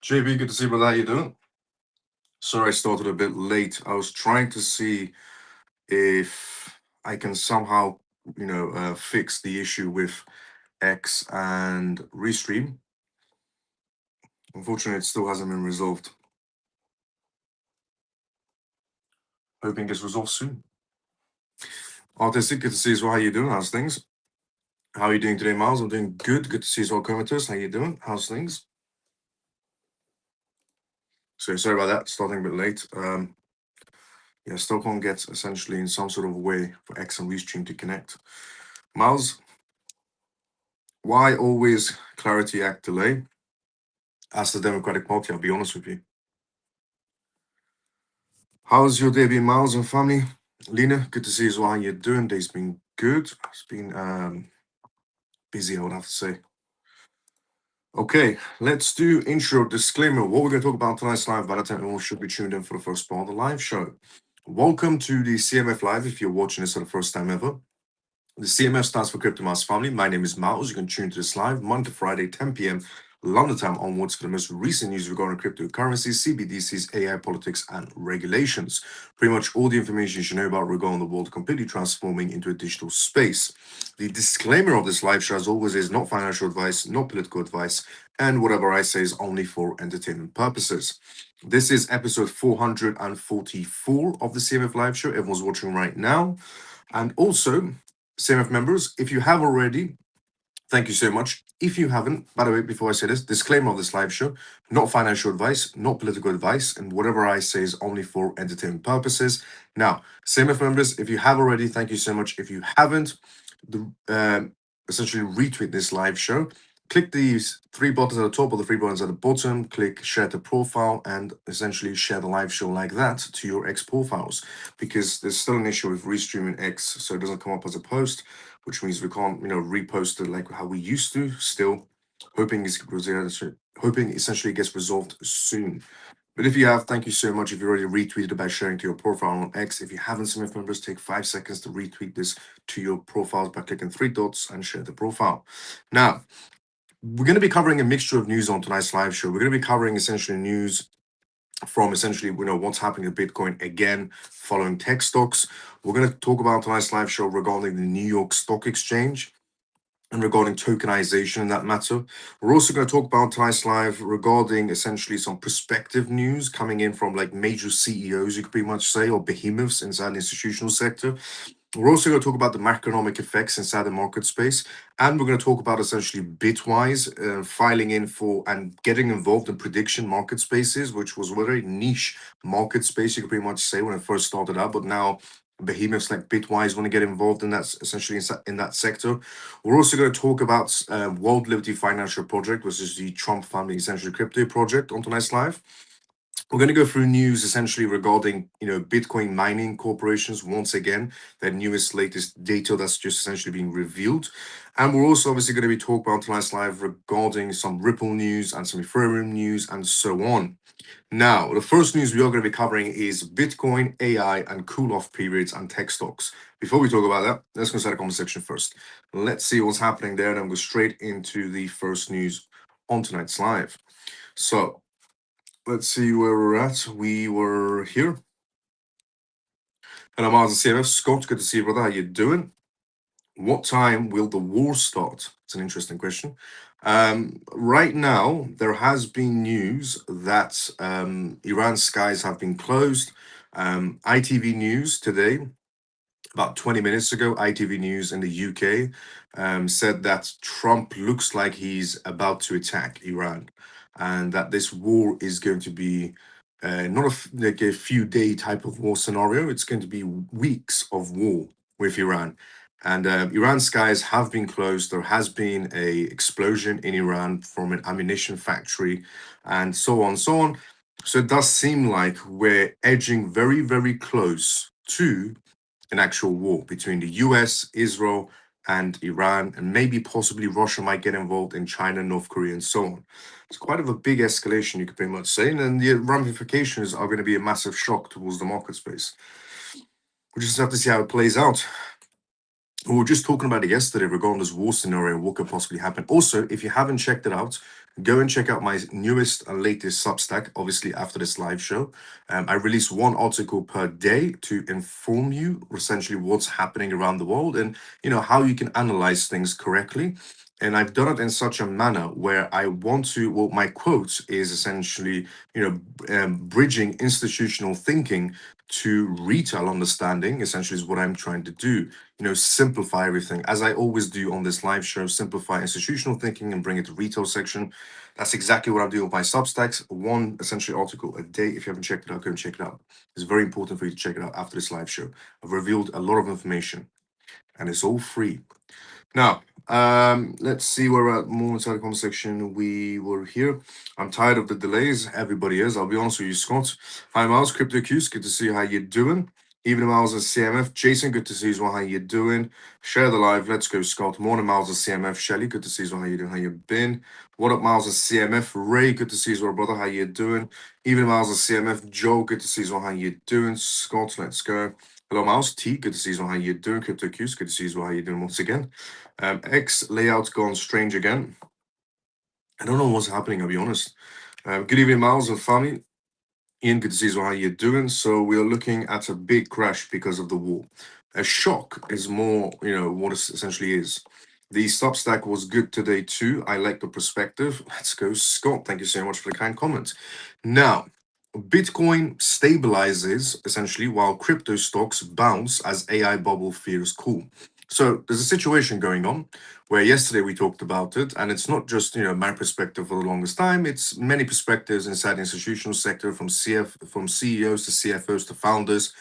JB, good to see you, brother. How you doing? Sorry, I started a bit late. I was trying to see if I can somehow, fix the issue with X and Restream. Unfortunately, it still hasn't been resolved. Hoping it gets resolved soon. Artistic, good to see you as well. How you doing? How's things? How are you doing today, Miles? I'm doing good. Good to see you as well, Comatose. How you doing? How's things? So sorry about that. Starting a bit late. Yeah, still can't get essentially in some sort of way for X and Restream to connect. Miles, why always Clarity Act delay? Ask the Democratic Party, I'll be honest with you. How's your day been, Miles and family? Lena, good to see you as well. How you doing? Day's been good. It's been busy, I would have to say. Okay, let's do intro disclaimer. What we're going to talk about tonight's live, by the time everyone should be tuned in for the first part of the live show. Welcome to the CMF Live if you're watching this for the first time ever. The CMF stands for Crypto Mouse Family. My name is Miles. You can tune to this live Monday to Friday, 10 p.m. London time onwards for the most recent news regarding cryptocurrencies, CBDCs, AI politics, and regulations. Pretty much all the information you should know about regarding the world completely transforming into a digital space. The disclaimer of this live show, as always, is not financial advice, not political advice, and whatever I say is only for entertainment purposes. This is episode 444 of the CMF Live Show. Everyone's watching right now. And also, CMF members, if you have already, thank you so much. If you haven't, by the way, before I say this, disclaimer of this live show, not financial advice, not political advice, and whatever I say is only for entertainment purposes. Now, CMF members, if you have already, thank you so much. If you haven't, essentially retweet this live show. Click these three buttons at the top or the three buttons at the bottom, click share to profile, and essentially share the live show like that to your X profiles, because there's still an issue with restreaming X, so it doesn't come up as a post, which means we can't, repost it like how we used to. Still, hoping essentially gets resolved soon. But if you have, thank you so much. If you already retweeted by sharing to your profile on X, if you haven't, CMF members, take 5 seconds to retweet this to your profiles by clicking three dots and share the profile. Now, we're going to be covering a mixture of news on tonight's live show. We're going to be covering essentially news from essentially, what's happening to Bitcoin again, following tech stocks. We're going to talk about tonight's live show regarding the New York Stock Exchange and regarding tokenization in that matter. We're also going to talk about tonight's live regarding essentially some prospective news coming in from like major CEOs, you could pretty much say, or behemoths inside the institutional sector. We're also going to talk about the macroeconomic effects inside the market space, and we're going to talk about essentially Bitwise filing in for and getting involved in prediction market spaces, which was a very niche market space, you could pretty much say, when it first started out, but now behemoths like Bitwise want to get involved in that, essentially in that sector. We're also going to talk about World Liberty Financial Project, which is the Trump family essentially crypto project on tonight's live. We're going to go through news essentially regarding, Bitcoin mining corporations once again, their latest data that's just essentially being revealed. And we're also obviously going to be talking about tonight's live regarding some Ripple news and some Ethereum news and so on. Now, the first news we are going to be covering is Bitcoin, AI, and cool-off periods and tech stocks. Before we talk about that, let's go start the comment section first. Let's see what's happening there, and then we'll go straight into the first news on tonight's live. So, let's see where we're at. We were here. Hello, Miles and CMF. Scott, good to see you, brother. How you doing? What time will the war start? It's an interesting question. Right now, there has been news that Iran's skies have been closed. ITV News today, about 20 minutes ago, ITV News in the UK said that Trump looks like he's about to attack Iran, and that this war is going to be not like a few day type of war scenario. It's going to be weeks of war with Iran. And Iran's skies have been closed. There has been a explosion in Iran from an ammunition factory, and so on, so on. So it does seem like we're edging very, very close to an actual war between the US, Israel, and Iran, and maybe possibly Russia might get involved in China, North Korea, and so on. It's quite of a big escalation, you could pretty much say, and the ramifications are going to be a massive shock towards the market space. We just have to see how it plays out. We were just talking about it yesterday regarding this war scenario, what could possibly happen. Also, if you haven't checked it out, go and check out my newest and latest Substack, obviously after this live show. I release one article per day to inform you essentially what's happening around the world and, how you can analyze things correctly. And I've done it in such a manner where I want to, well, my quote is essentially, bridging institutional thinking to retail understanding, essentially is what I'm trying to do. Simplify everything, as I always do on this live show, simplify institutional thinking and bring it to retail section. That's exactly what I'm doing with my Substacks. One essentially article a day. If you haven't checked it out, go and check it out. It's very important for you to check it out after this live show. I've revealed a lot of information and it's all free. Now, let's see where we're at. More inside the comment section. We were here. I'm tired of the delays. Everybody is. I'll be honest with you, Scott. Hi, Miles. CryptoQs. Good to see you. How you doing? Even Miles and CMF. Jason, good to see you as well. How you doing? Share the live. Let's go, Scott. Morning, Miles and CMF. Shelly, good to see you as well. How you doing? How you been? What up, Miles and CMF? Ray, good to see you as well, brother. How you doing? Even Miles and CMF. Joe, good to see you as well. How you doing? Scott, let's go. Hello, Miles. T, good to see you as well. How you doing? CryptoQs, good to see you as well. How you doing once again? X layout's gone strange again. I don't know what's happening, I'll be honest. Good evening, Miles and Fami. Ian, good to see you. How you doing? So we are looking at a big crash because of the war. A shock is more, what it essentially is. The Substack was good today too. I like the perspective. Let's go, Scott. Thank you so much for the kind comment. Now, Bitcoin stabilizes essentially while crypto stocks bounce as AI bubble fears cool. So there's a situation going on where yesterday we talked about it, and it's not just my perspective for the longest time. It's many perspectives inside the institutional sector, from CEOs to CFOs to founders,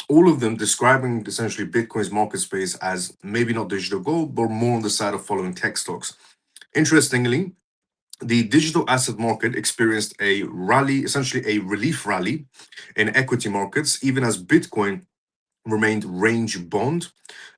all of them describing essentially Bitcoin's market space as maybe not digital gold, but more on the side of following tech stocks. Interestingly, the digital asset market experienced a rally, essentially a relief rally in equity markets, even as Bitcoin remained range bond.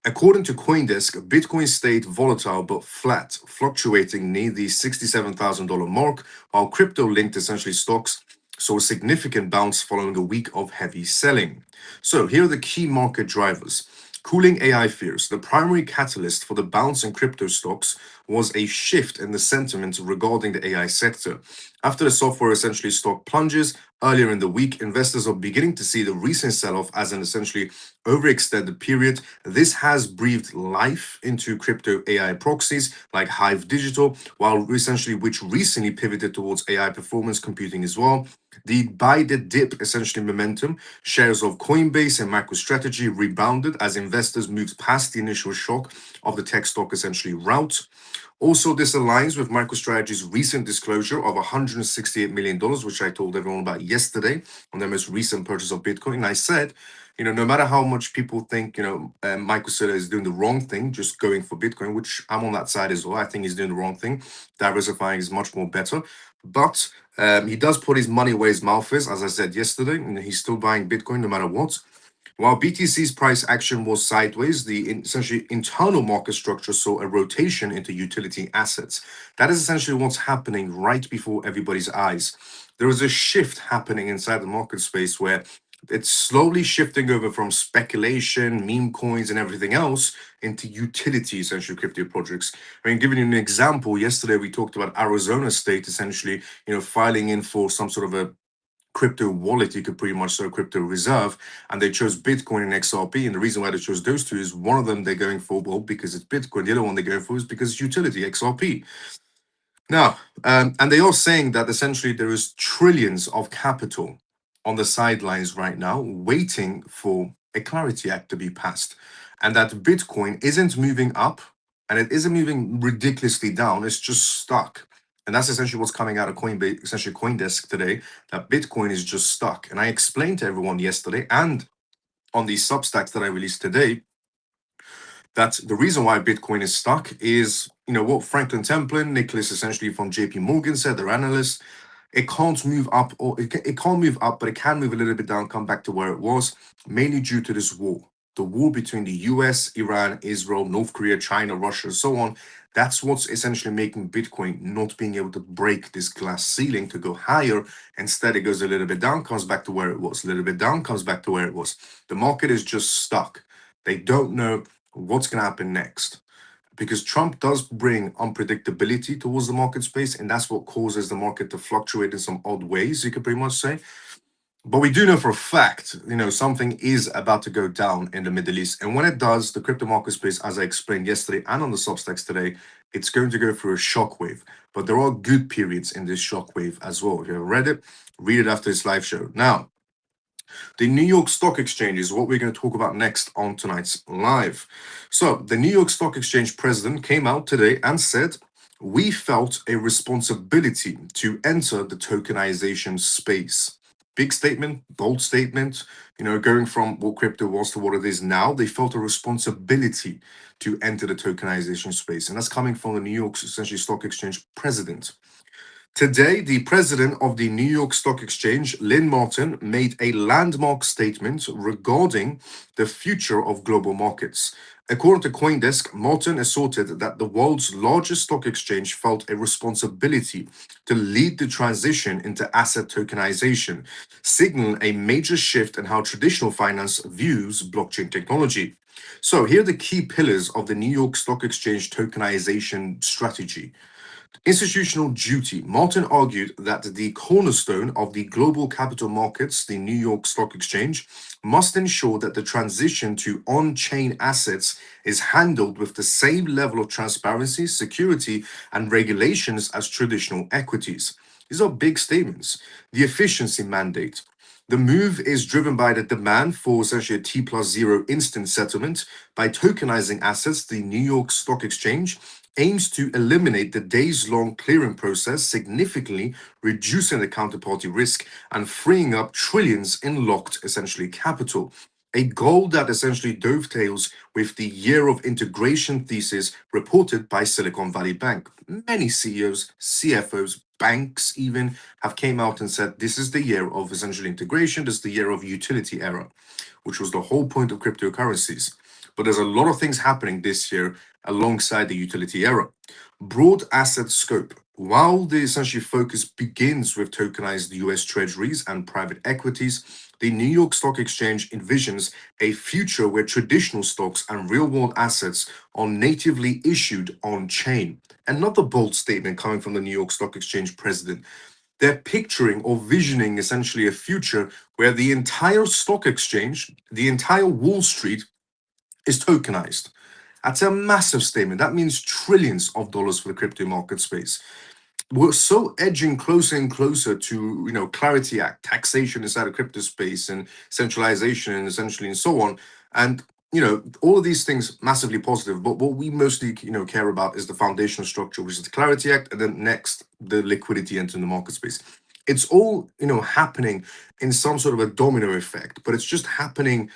According to CoinDesk, Bitcoin stayed volatile but flat, fluctuating near the $67,000 mark, while crypto-linked essentially stocks saw a significant bounce following a week of heavy selling. So here are the key market drivers. Cooling AI fears. The primary catalyst for the bounce in crypto stocks was a shift in the sentiment regarding the AI sector. After the software essentially stock plunges earlier in the week, investors are beginning to see the recent sell-off as an essentially overextended period. This has breathed life into crypto AI proxies like Hive Digital, which recently pivoted towards AI performance computing as well. The buy the dip essentially momentum, shares of Coinbase and MicroStrategy rebounded as investors moved past the initial shock of the tech stock essentially rout. Also, this aligns with MicroStrategy's recent disclosure of $168 million, which I told everyone about yesterday on their most recent purchase of Bitcoin. And I said, no matter how much people think, MicroStrategy is doing the wrong thing, just going for Bitcoin, which I'm on that side as well. I think he's doing the wrong thing. Diversifying is much more better. But he does put his money where his mouth is, as I said yesterday, and he's still buying Bitcoin no matter what. While BTC's price action was sideways, the essentially internal market structure saw a rotation into utility assets. That is essentially what's happening right before everybody's eyes. There is a shift happening inside the market space where it's slowly shifting over from speculation, meme coins, and everything else into utility, essentially crypto projects. I mean, giving you an example, yesterday we talked about Arizona State essentially, filing in for some sort of a crypto wallet, you could pretty much say crypto reserve, and they chose Bitcoin and XRP. And the reason why they chose those two is one of them they're going for, well, because it's Bitcoin. The other one they're going for is because it's utility, XRP. Now, and they are saying that essentially there is trillions of capital on the sidelines right now waiting for a Clarity Act to be passed, and that Bitcoin isn't moving up and it isn't moving ridiculously down, it's just stuck. And that's essentially what's coming out of Coinbase, essentially CoinDesk today, that Bitcoin is just stuck. And I explained to everyone yesterday and on these Substacks that I released today that the reason why Bitcoin is stuck is, what Franklin Templin, Nicholas essentially from JP Morgan said, their analyst, it can't move up, or it can't move up, but it can move a little bit down, come back to where it was, mainly due to this war. The war between the US, Iran, Israel, North Korea, China, Russia, and so on. That's what's essentially making Bitcoin not being able to break this glass ceiling to go higher. Instead, it goes a little bit down, comes back to where it was, a little bit down, comes back to where it was. The market is just stuck. They don't know what's going to happen next. Because Trump does bring unpredictability towards the market space, and that's what causes the market to fluctuate in some odd ways, you could pretty much say. But we do know for a fact, something is about to go down in the Middle East. And when it does, the crypto market space, as I explained yesterday and on the Substacks today, it's going to go through a shockwave. But there are good periods in this shockwave as well. If you haven't read it, read it after this live show. Now, the New York Stock Exchange is what we're going to talk about next on tonight's live. So, the New York Stock Exchange president came out today and said, "We felt a responsibility to enter the tokenization space." Big statement, bold statement, going from what crypto was to what it is now. They felt a responsibility to enter the tokenization space. And that's coming from the New York essentially Stock Exchange president. Today, the president of the New York Stock Exchange, Lynn Martin, made a landmark statement regarding the future of global markets. According to CoinDesk, Martin asserted that the world's largest stock exchange felt a responsibility to lead the transition into asset tokenization, signaling a major shift in how traditional finance views blockchain technology. So, here are the key pillars of the New York Stock Exchange tokenization strategy. Institutional duty. Martin argued that the cornerstone of the global capital markets, the New York Stock Exchange, must ensure that the transition to on chain assets is handled with the same level of transparency, security, and regulations as traditional equities. These are big statements. The efficiency mandate. The move is driven by the demand for essentially a T+0 instant settlement. By tokenizing assets, the New York Stock Exchange aims to eliminate the days-long clearing process, significantly reducing the counterparty risk and freeing up trillions in locked, essentially, capital. A goal that essentially dovetails with the year of integration thesis reported by Silicon Valley Bank. Many CEOs, CFOs, banks even have came out and said this is the year of essentially integration, this is the year of utility era, which was the whole point of cryptocurrencies. But there's a lot of things happening this year alongside the utility era. Broad asset scope. While the essentially focus begins with tokenized US treasuries and private equities, the New York Stock Exchange envisions a future where traditional stocks and real world assets are natively issued on chain. Another bold statement coming from the New York Stock Exchange president. They're picturing or visioning essentially a future where the entire stock exchange, the entire Wall Street, is tokenized. That's a massive statement. That means trillions of dollars for the crypto market space. We're so edging closer and closer to, Clarity Act, taxation inside of crypto space and centralization and essentially and so on. And, all of these things massively positive. But what we mostly, care about is the foundational structure, which is the Clarity Act, and then next, the liquidity entering the market space. It's all, happening in some sort of a domino effect, but it's happening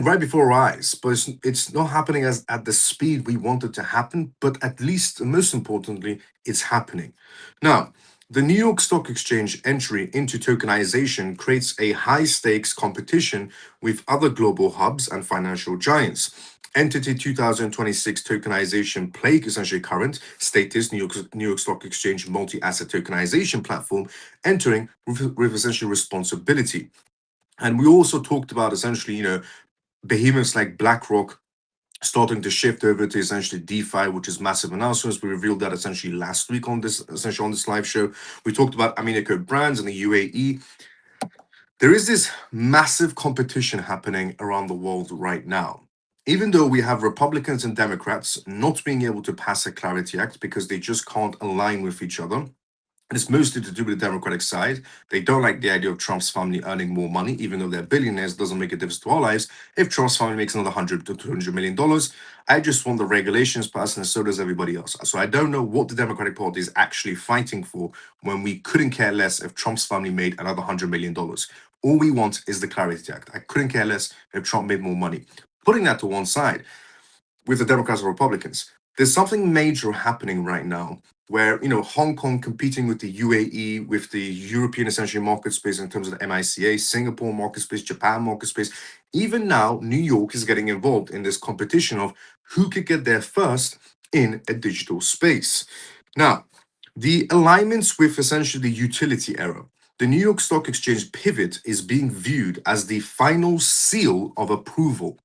right before our eyes, but it's not happening as at the speed we want it to happen. But at least, most importantly, it's happening. Now, the New York Stock Exchange entry into tokenization creates a high stakes competition with other global hubs and financial giants. Entity 2026 tokenization plague essentially current status New York Stock Exchange multi-asset tokenization platform entering with essentially responsibility. And we also talked about essentially, behemoths like BlackRock starting to shift over to essentially DeFi, which is massive announcements. We revealed that essentially last week on this live show. We talked about Aminico brands in the UAE. There is this massive competition happening around the world right now. Even though we have Republicans and Democrats not being able to pass a Clarity Act because they just can't align with each other, and it's mostly to do with the Democratic side. They don't like the idea of Trump's family earning more money, even though they're billionaires, doesn't make a difference to our lives. If Trump's family makes another $100 to $200 million, I just want the regulations passed, and so does everybody else. So I don't know what the Democratic Party is actually fighting for when we couldn't care less if Trump's family made another $100 million. All we want is the Clarity Act. I couldn't care less if Trump made more money. Putting that to one side, with the Democrats and Republicans, there's something major happening right now where Hong Kong competing with the UAE, with the European essentially market space in terms of the MICA, Singapore market space, Japan market space. Even now, New York is getting involved in this competition of who could get there first in a digital space. Now, the alignments with essentially the utility era. The New York Stock Exchange pivot is being viewed as the final seal of approval.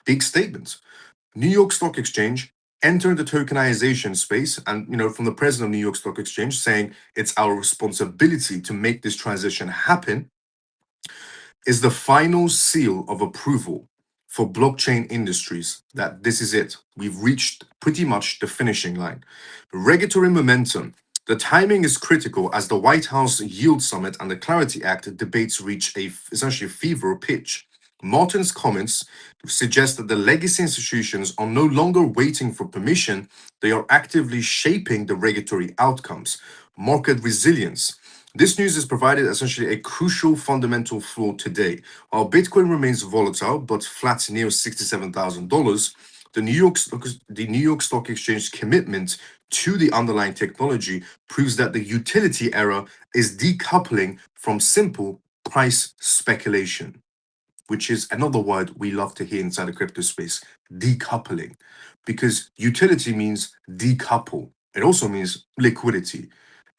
Big statement. New York Stock Exchange entering the tokenization space, and from the president of New York Stock Exchange saying it's our responsibility to make this transition happen, is the final seal of approval for blockchain industries that this is it. We've reached pretty much the finishing line. Regulatory momentum. The timing is critical as the White House Yield Summit and the Clarity Act debates reach essentially a fever pitch. Martin's comments suggest that the legacy institutions are no longer waiting for permission, they are actively shaping the regulatory outcomes. Market resilience. This news is provided essentially a crucial fundamental flaw today. While Bitcoin remains volatile but flat near $67,000, the New York Stock Exchange commitment to the underlying technology proves that the utility era is decoupling from simple price speculation, which is another word we love to hear inside the crypto space, decoupling, because utility means decouple. It also means liquidity.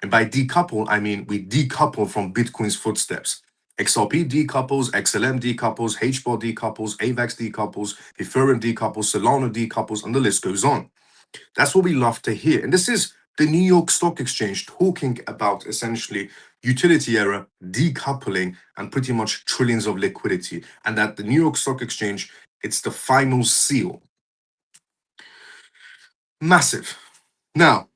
And by decouple, I mean we decouple from Bitcoin's footsteps. XRP decouples, XLM decouples, HBAR decouples, AVAX decouples, Ethereum decouples, Solana decouples, and the list goes on. That's what we love to hear. And this is the New York Stock Exchange talking about essentially utility era, decoupling, and pretty much trillions of liquidity. And that the New York Stock Exchange, it's the final seal. Massive. Now,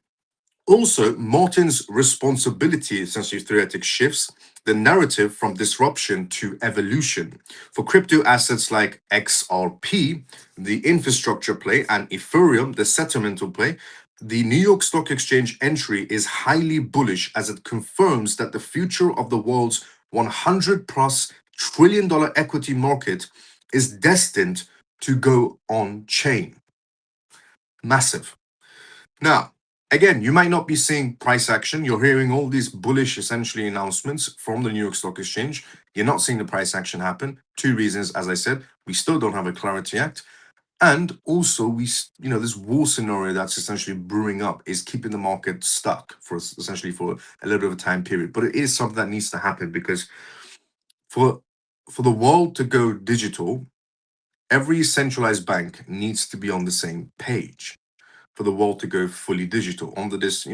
also, Martin's responsibility essentially theoretic shifts the narrative from disruption to evolution. For crypto assets like XRP, the infrastructure play, and Ethereum, the settlemental play, the New York Stock Exchange entry is highly bullish as it confirms that the future of the world's 100 plus trillion-dollar equity market is destined to go on chain. Massive. Now, again, you might not be seeing price action. You're hearing all these bullish, essentially, announcements from the New York Stock Exchange. You're not seeing the price action happen. Two reasons, as I said, we still don't have a Clarity Act. And also, this war scenario that's essentially brewing up is keeping the market stuck for essentially for a little bit of a time period. But it is something that needs to happen because for the world to go digital, every centralized bank needs to be on the same page for the world to go fully digital. Under this,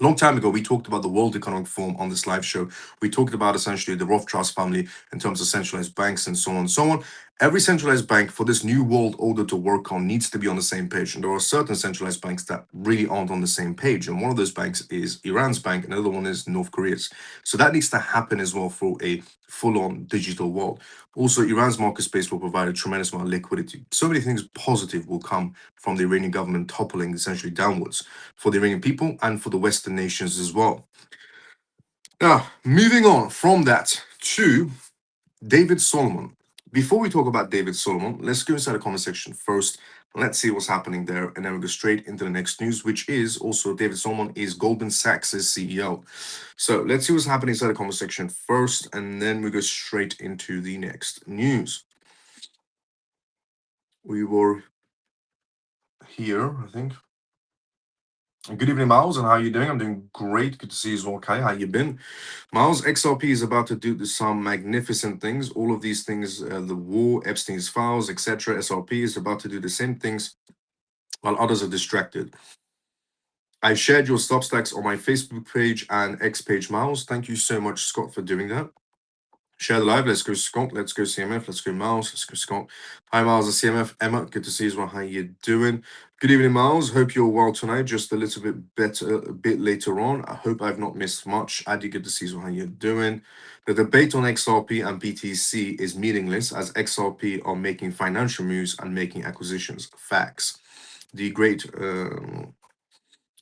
long time ago, we talked about the World Economic Forum on this live show. We talked about essentially the Rothschild family in terms of centralized banks and so on and so on. Every centralized bank for this new world order to work on needs to be on the same page. And there are certain centralized banks that really aren't on the same page. And one of those banks is Iran's bank, and another one is North Korea's. So that needs to happen as well for a full-on digital world. Also, Iran's market space will provide a tremendous amount of liquidity. So many things positive will come from the Iranian government toppling essentially downwards for the Iranian people and for the Western nations as well. Now, moving on from that to David Solomon. Before we talk about David Solomon, let's go inside the comment section first. Let's see what's happening there, and then we'll go straight into the next news, which is also David Solomon is Goldman Sachs' CEO. So let's see what's happening inside the comment section first, and then we go straight into the next news. We were here, I think. Good evening, Miles, and how are you doing? I'm doing great. Good to see you as well, Kai. How you been? Miles, XRP is about to do some magnificent things. All of these things, the war, Epstein's files, etc. SRP is about to do the same things while others are distracted. I shared your stop stacks on my Facebook page and X page, Miles. Thank you so much, Scott, for doing that. Share the live. Let's go, Scott. Let's go, CMF. Let's go, Miles. Let's go, Scott. Hi, Miles and CMF. Emma, good to see you as well. How you doing? Good evening, Miles. Hope you're well tonight. Just a little bit better, a bit later on. I hope I've not missed much. Adi, good to see you as well. How you doing? The debate on XRP and BTC is meaningless as XRP are making financial moves and making acquisitions. Facts. The great...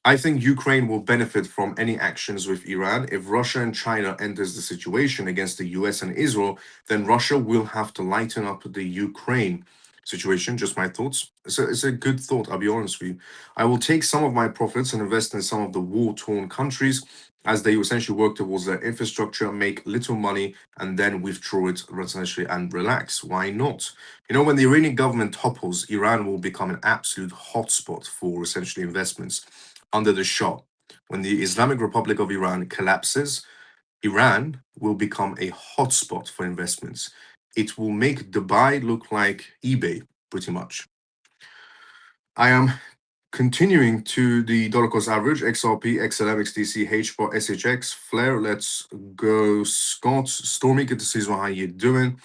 I think Ukraine will benefit from any actions with Iran. If Russia and China enters the situation against the US and Israel, then Russia will have to lighten up the Ukraine situation. Just my thoughts. It's a good thought, I'll be honest with you. I will take some of my profits and invest in some of the war-torn countries as they essentially work towards their infrastructure, make little money, and then withdraw it essentially and relax. Why not? When the Iranian government topples, Iran will become an absolute hotspot for essentially investments under the Shah. When the Islamic Republic of Iran collapses, Iran will become a hotspot for investments. it will make Dubai look like eBay, pretty much. I am continuing to the dollar cost average, XRP, XLM, XDC, HBAR, SHX, Flare. Let's go, Scott. Stormy, good to see you. How you doing?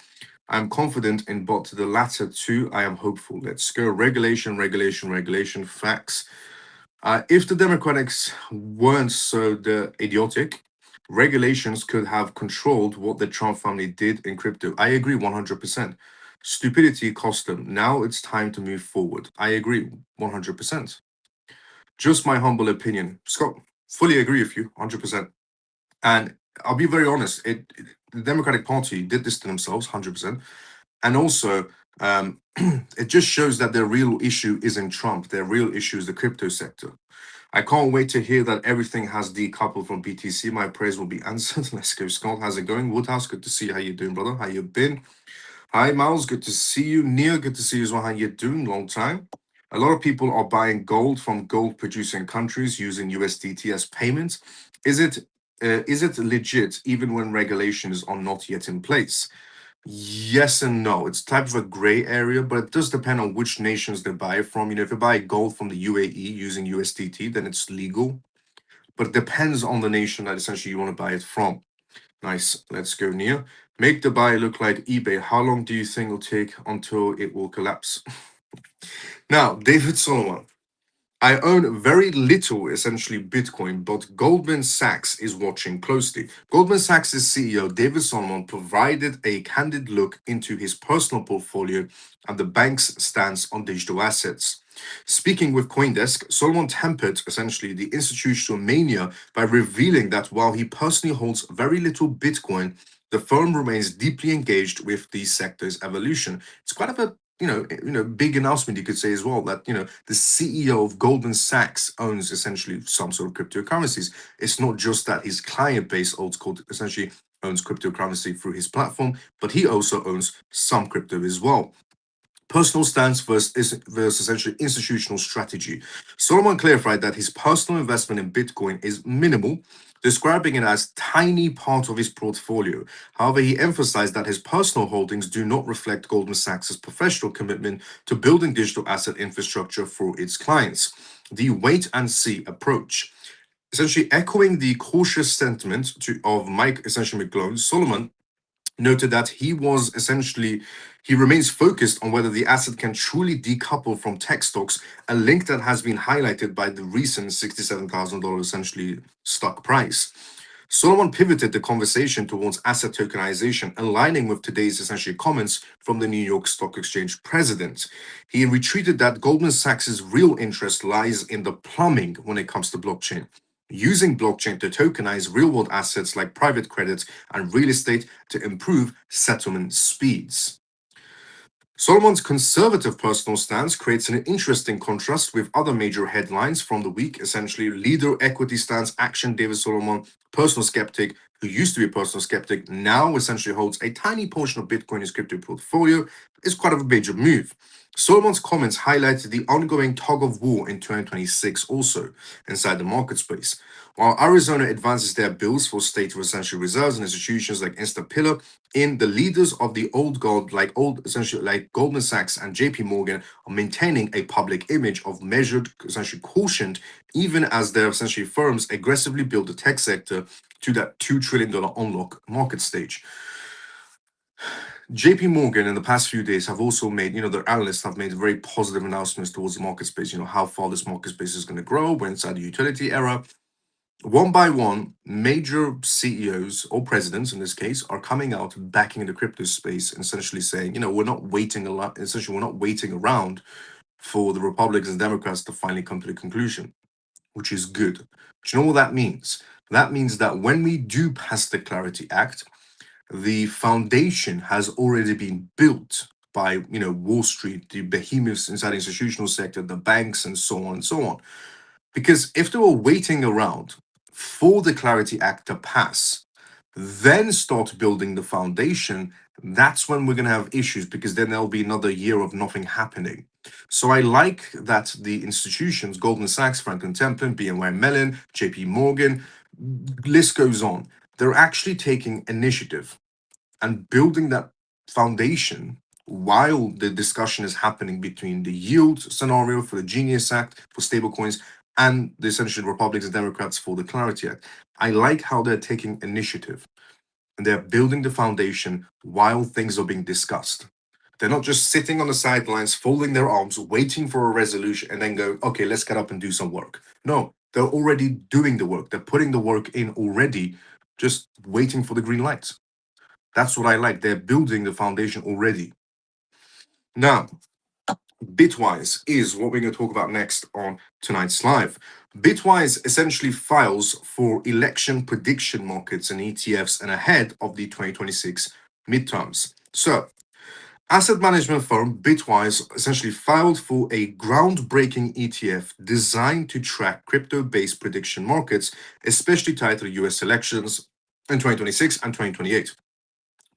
I'm confident in both the latter two. I am hopeful. Let's go. Regulation, facts. If the Democrats weren't so idiotic, regulations could have controlled what the Trump family did in crypto. I agree 100%. Stupidity cost them. Now it's time to move forward. I agree 100%. Just my humble opinion. Scott, fully agree with you 100%. And I'll be very honest, the Democratic Party did this to themselves 100%. And also, it just shows that their real issue isn't Trump. Their real issue is the crypto sector. I can't wait to hear that everything has decoupled from BTC. My prayers will be answered. Let's go, Scott. How's it going? Woodhouse, good to see you. How you doing, brother? How you been? Hi, Miles. Good to see you. Nia, good to see you as well. How you doing? Long time. A lot of people are buying gold from gold-producing countries using USDT as payments. Is it legit even when regulations are not yet in place? Yes and no. It's type of a gray area, but it does depend on which nations they buy it from. If you buy gold from the UAE using USDT, then it's legal. But it depends on the nation that essentially you want to buy it from. Nice. Let's go, Nia. Make the buy look like eBay. How long do you think it'll take until it will collapse? Now, David Solomon. I own very little, essentially, Bitcoin, but Goldman Sachs is watching closely. Goldman Sachs' CEO, David Solomon, provided a candid look into his personal portfolio and the bank's stance on digital assets. Speaking with CoinDesk, Solomon tempered, essentially, the institutional mania by revealing that while he personally holds very little Bitcoin, the firm remains deeply engaged with the sector's evolution. It's quite of a big announcement, you could say as well, that the CEO of Goldman Sachs owns essentially some sort of cryptocurrencies. It's not just that his client base essentially owns cryptocurrency through his platform, but he also owns some crypto as well. Personal stance versus essentially institutional strategy. Solomon clarified that his personal investment in Bitcoin is minimal, describing it as tiny part of his portfolio. However, he emphasized that his personal holdings do not reflect Goldman Sachs' professional commitment to building digital asset infrastructure for its clients. The wait and see approach. Essentially echoing the cautious sentiment of Mike essentially McGlone, Solomon noted that he remains focused on whether the asset can truly decouple from tech stocks, a link that has been highlighted by the recent $67,000 essentially stock price. Solomon pivoted the conversation towards asset tokenization, aligning with today's essentially comments from the New York Stock Exchange president. He retreated that Goldman Sachs' real interest lies in the plumbing when it comes to blockchain, using blockchain to tokenize real-world assets like private credit and real estate to improve settlement speeds. Solomon's conservative personal stance creates an interesting contrast with other major headlines from the week, essentially leader equity stance, action, David Solomon, personal skeptic, who used to be a personal skeptic, now essentially holds a tiny portion of Bitcoin in his crypto portfolio, is quite of a major move. Solomon's comments highlighted the ongoing tug of war in 2026 also inside the market space. While Arizona advances their bills for state essential reserves and institutions like Pillar, the leaders of the old guard, like Goldman Sachs and JP Morgan, are maintaining a public image of measured, essentially cautioned, even as their essentially firms aggressively build the tech sector to that $2 trillion unlock market stage. JP Morgan in the past few days have also made, their analysts have made very positive announcements towards the market space, how far this market space is going to grow. We're inside the utility era. One by one, major CEOs or presidents in this case are coming out backing the crypto space and essentially saying, we're not waiting a lot. Essentially, we're not waiting around for the Republicans and Democrats to finally come to the conclusion, which is good. Do you know what that means? That means that when we do pass the Clarity Act, the foundation has already been built by Wall Street, the behemoths inside the institutional sector, the banks, and so on and so on. Because if they were waiting around for the Clarity Act to pass, then start building the foundation, that's when we're going to have issues, because then there'll be another year of nothing happening. So I like that the institutions, Goldman Sachs, Franklin Templeton, BNY Mellon, JP Morgan, list goes on, they're actually taking initiative and building that foundation while the discussion is happening between the yield scenario for the Genius Act for stablecoins and the essentially Republicans and Democrats for the Clarity Act. I like how they're taking initiative and they're building the foundation while things are being discussed. They're not just sitting on the sidelines, folding their arms, waiting for a resolution, and then go, okay, let's get up and do some work. No, they're already doing the work. They're putting the work in already, just waiting for the green light. That's what I like. They're building the foundation already. Now, Bitwise is what we're going to talk about next on tonight's live. Bitwise essentially files for election prediction markets and ETFs and ahead of the 2026 midterms. So, asset management firm Bitwise essentially filed for a groundbreaking ETF designed to track crypto-based prediction markets, especially tied to the US elections in 2026 and 2028.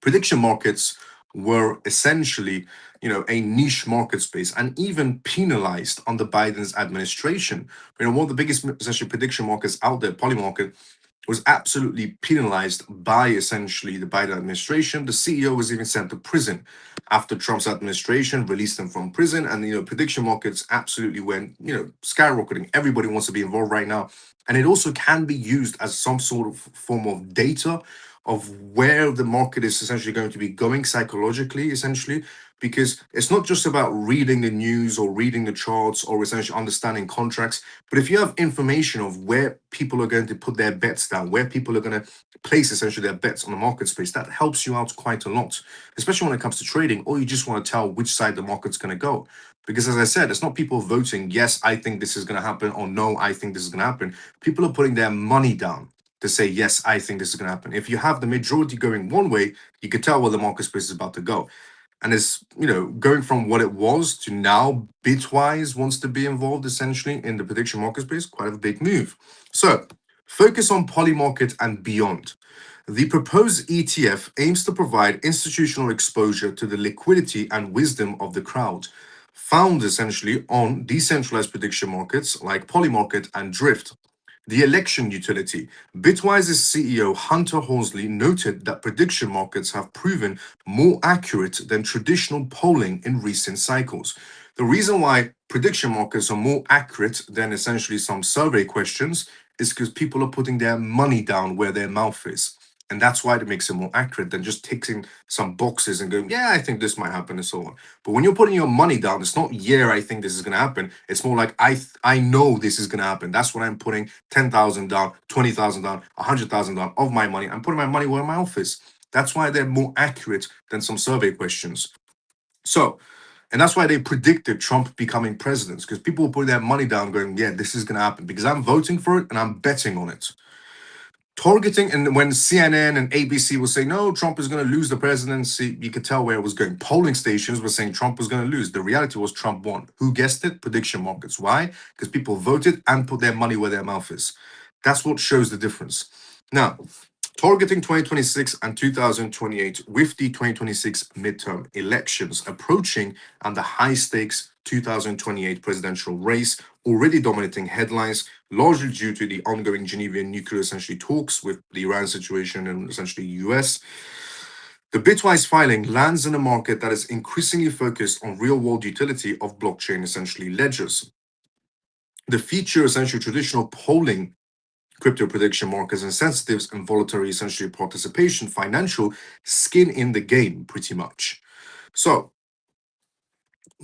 Prediction markets were essentially, a niche market space and even penalized under Biden's administration. One of the biggest essentially prediction markets out there, poly market, was absolutely penalized by essentially the Biden administration. The CEO was even sent to prison after Trump's administration released him from prison. And prediction markets absolutely went, skyrocketing. Everybody wants to be involved right now. And it also can be used as some sort of form of data of where the market is essentially going to be going psychologically, essentially, because it's not just about reading the news or reading the charts or essentially understanding contracts, but if you have information of where people are going to put their bets down, where people are going to place essentially their bets on the market space, that helps you out quite a lot, especially when it comes to trading, or you just want to tell which side the market's going to go. Because as I said, it's not people voting, yes, I think this is going to happen, or no, I think this is going to happen. People are putting their money down to say, yes, I think this is going to happen. If you have the majority going one way, you can tell where the market space is about to go. And it's, going from what it was to now, Bitwise wants to be involved essentially in the prediction market space, quite a big move. So focus on poly market and beyond. The proposed ETF aims to provide institutional exposure to the liquidity and wisdom of the crowd, found essentially on decentralized prediction markets like Polymarket and Drift. The election utility. Bitwise's CEO Hunter Horsley noted that prediction markets have proven more accurate than traditional polling in recent cycles. The reason why prediction markets are more accurate than essentially some survey questions is because people are putting their money down where their mouth is. And that's why it makes it more accurate than just ticking some boxes and going, yeah, I think this might happen and so on. But when you're putting your money down, it's not, yeah, I think this is going to happen. It's more like, I know this is going to happen. That's when I'm putting 10,000 down, 20,000 down, 100,000 down of my money. I'm putting my money where my mouth is. That's why they're more accurate than some survey questions. So, and that's why they predicted Trump becoming president, because people will put their money down going, yeah, this is going to happen because I'm voting for it and I'm betting on it. Targeting, and when CNN and ABC were saying, no, Trump is going to lose the presidency, you could tell where it was going. Polling stations were saying Trump was going to lose. The reality was Trump won. Who guessed it? Prediction markets. Why? Because people voted and put their money where their mouth is. That's what shows the difference. Now, targeting 2026 and 2028 with the 2026 midterm elections approaching and the high stakes 2028 presidential race already dominating headlines, largely due to the ongoing Genevan nuclear essentially talks with the Iran situation and essentially US. The Bitwise filing lands in a market that is increasingly focused on real-world utility of blockchain essentially ledgers. The feature essentially traditional polling crypto prediction markets and sensitives and voluntary essentially participation, financial skin in the game, pretty much. So,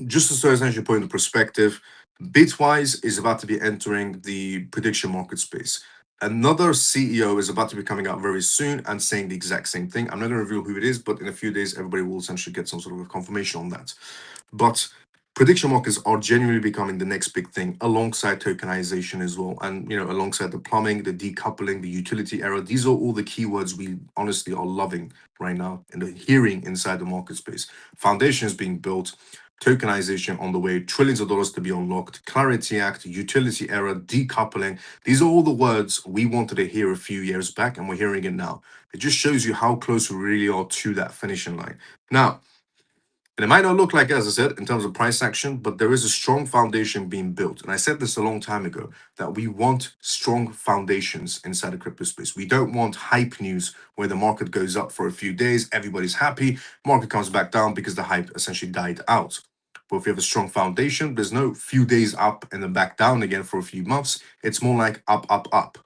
just to essentially put into perspective, Bitwise is about to be entering the prediction market space. Another CEO is about to be coming out very soon and saying the exact same thing. I'm not going to reveal who it is, but in a few days, everybody will essentially get some sort of confirmation on that. But prediction markets are genuinely becoming the next big thing alongside tokenization as well. And, alongside the plumbing, the decoupling, the utility era, these are all the keywords we honestly are loving right now and the hearing inside the market space. Foundation is being built, tokenization on the way, trillions of dollars to be unlocked, Clarity Act, utility era, decoupling. These are all the words we wanted to hear a few years back, and we're hearing it now. It just shows you how close we really are to that finishing line. Now, And it might not look like, as I said, in terms of price action, but there is a strong foundation being built. And I said this a long time ago that we want strong foundations inside the crypto space. We don't want hype news where the market goes up for a few days, everybody's happy, market comes back down because the hype essentially died out. But if you have a strong foundation, there's no few days up and then back down again for a few months. It's more like up, up, up,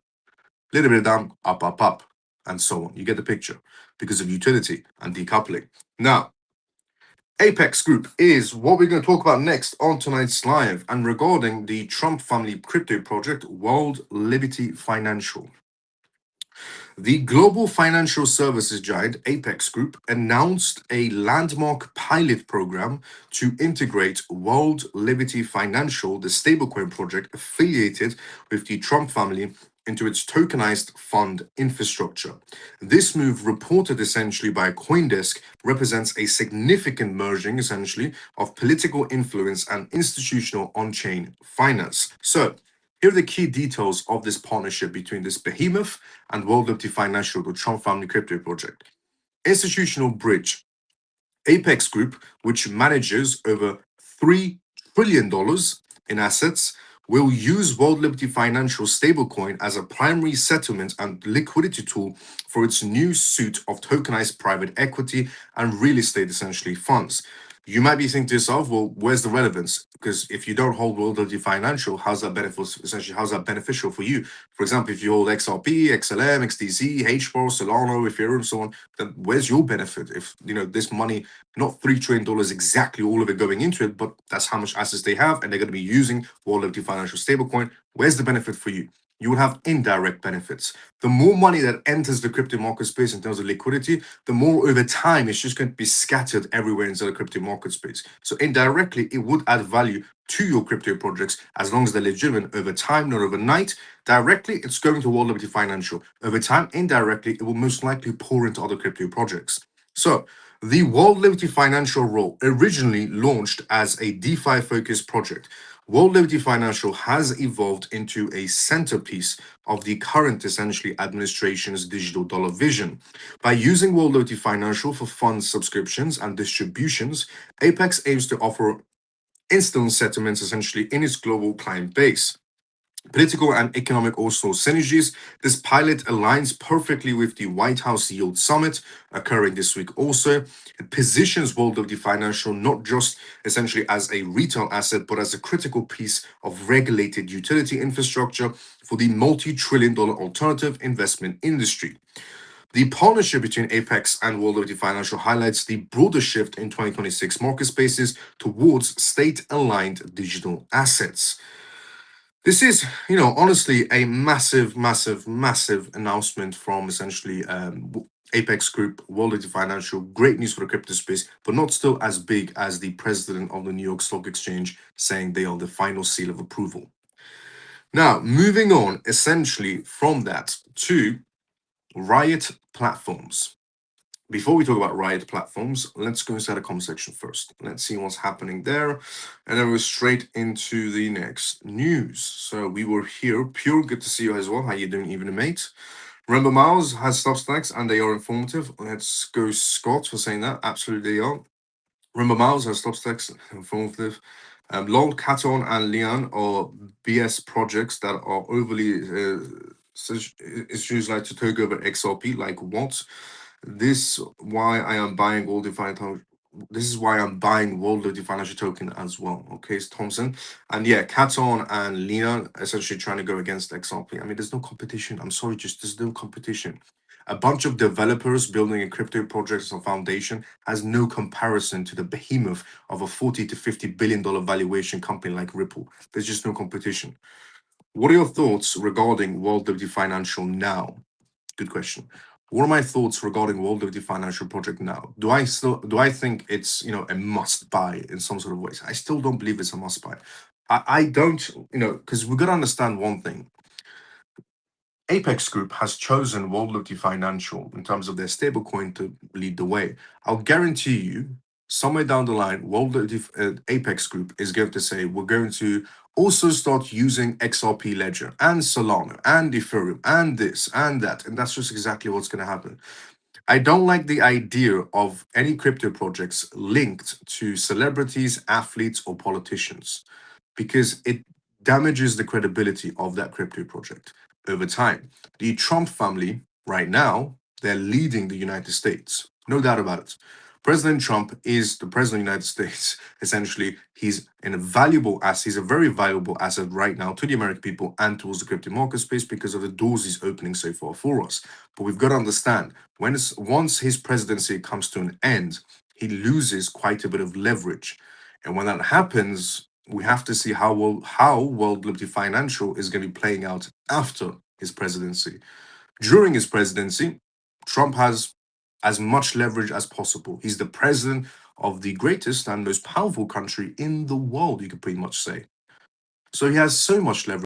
little bit down, up, up, up, and so on. You get the picture because of utility and decoupling. Now, Apex Group is what we're going to talk about next on tonight's live and regarding the Trump family crypto project, World Liberty Financial. The global financial services giant Apex Group announced a landmark pilot program to integrate World Liberty Financial, the stablecoin project affiliated with the Trump family, into its tokenized fund infrastructure. This move, reported essentially by CoinDesk, represents a significant merging essentially of political influence and institutional on-chain finance. So, here are the key details of this partnership between this behemoth and World Liberty Financial, the Trump family crypto project. Institutional bridge. Apex Group, which manages over $3 trillion in assets, will use World Liberty Financial stablecoin as a primary settlement and liquidity tool for its new suite of tokenized private equity and real estate essentially funds. You might be thinking to yourself, well, where's the relevance? Because if you don't hold World Liberty Financial, how's that beneficial for you? For example, if you hold XRP, XLM, XDC, HBAR, Solana, Ethereum, so on, then where's your benefit? If this money, not $3 trillion exactly all of it going into it, but that's how much assets they have, and they're going to be using World Liberty Financial stablecoin. Where's the benefit for you? You will have indirect benefits. The more money that enters the crypto market space in terms of liquidity, the more over time it's just going to be scattered everywhere inside the crypto market space. So indirectly, it would add value to your crypto projects as long as they're legitimate over time, not overnight. Directly, it's going to World Liberty Financial. Over time, indirectly, it will most likely pour into other crypto projects. So, the World Liberty Financial role originally launched as a DeFi-focused project. World Liberty Financial has evolved into a centerpiece of the current, essentially, administration's digital dollar vision. By using World Liberty Financial for fund subscriptions and distributions, Apex aims to offer instant settlements, essentially, in its global client base. Political and economic also synergies. This pilot aligns perfectly with the White House Yield Summit occurring this week also. It positions World Liberty Financial not just essentially as a retail asset, but as a critical piece of regulated utility infrastructure for the multi-trillion-dollar alternative investment industry. The partnership between Apex and World Liberty Financial highlights the broader shift in 2026 market spaces towards state-aligned digital assets. This is, honestly, a massive, massive, massive announcement from essentially Apex Group, World Liberty Financial. Great news for the crypto space, but not still as big as the president of the New York Stock Exchange saying they are the final seal of approval. Now, moving on essentially from that to Riot platforms. Before we talk about Riot platforms, let's go inside the comment section first. Let's see what's happening there. And then we're straight into the next news. So we were here. Pure, good to see you as well. How you doing, evening, mate? Remember, Miles has Substacks and they are informative. Let's go, Scott, for saying that. Absolutely, they are. Remember, Miles has Substacks, informative. LOL, Katon, and Leon are BS projects that are overly issues like to take over XRP. Like what? This why I am buying all the financial. This is why I'm buying World Liberty Financial Token as well. Okay, it's Thompson. And yeah, Katon and Lena essentially trying to go against XRP. I mean, there's no competition. I'm sorry, just there's no competition. A bunch of developers building a crypto project or foundation has no comparison to the behemoth of a $40 to $50 billion valuation company like Ripple. There's just no competition. What are your thoughts regarding World Liberty Financial now? Good question. What are my thoughts regarding World Liberty Financial project now? Do I think it's a must buy in some sort of ways? I still don't believe it's a must buy. I don't, because we've got to understand one thing. Apex Group has chosen World Liberty Financial in terms of their stablecoin to lead the way. I'll guarantee you, somewhere down the line, World Liberty Apex Group is going to say we're going to also start using XRP Ledger and Solana and Ethereum and this and that, and that's just exactly what's going to happen. I don't like the idea of any crypto projects linked to celebrities, athletes, or politicians because it damages the credibility of that crypto project over time. The Trump family, right now, they're leading the United States. No doubt about it. President Trump is the president of the United States. Essentially, he's an valuable asset. He's a very valuable asset right now to the American people and towards the crypto market space because of the doors he's opening so far for us. But we've got to understand once his presidency comes to an end, he loses quite a bit of leverage. And when that happens, we have to see how World Liberty Financial is going to be playing out after his presidency. During his presidency, Trump has as much leverage as possible. He's the president of the greatest and most powerful country in the world, you could pretty much say. So he has so much leverage.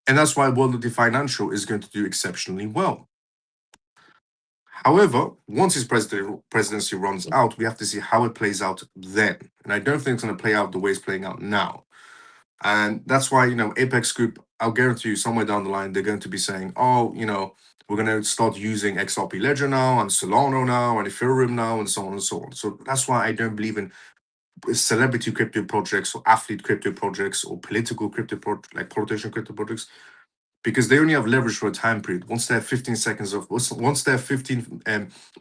And that's why World Liberty Financial is going to do exceptionally well. However, once his presidency runs out, we have to see how it plays out then. And I don't think it's going to play out the way it's playing out now. And that's why, Apex Group, I'll guarantee you somewhere down the line, they're going to be saying, oh, we're going to start using XRP Ledger now and Solana now and Ethereum now and so on and so on. So that's why I don't believe in celebrity crypto projects or athlete crypto projects or political crypto like politician crypto projects, because they only have leverage for a time period. Once their 15 seconds of once their 15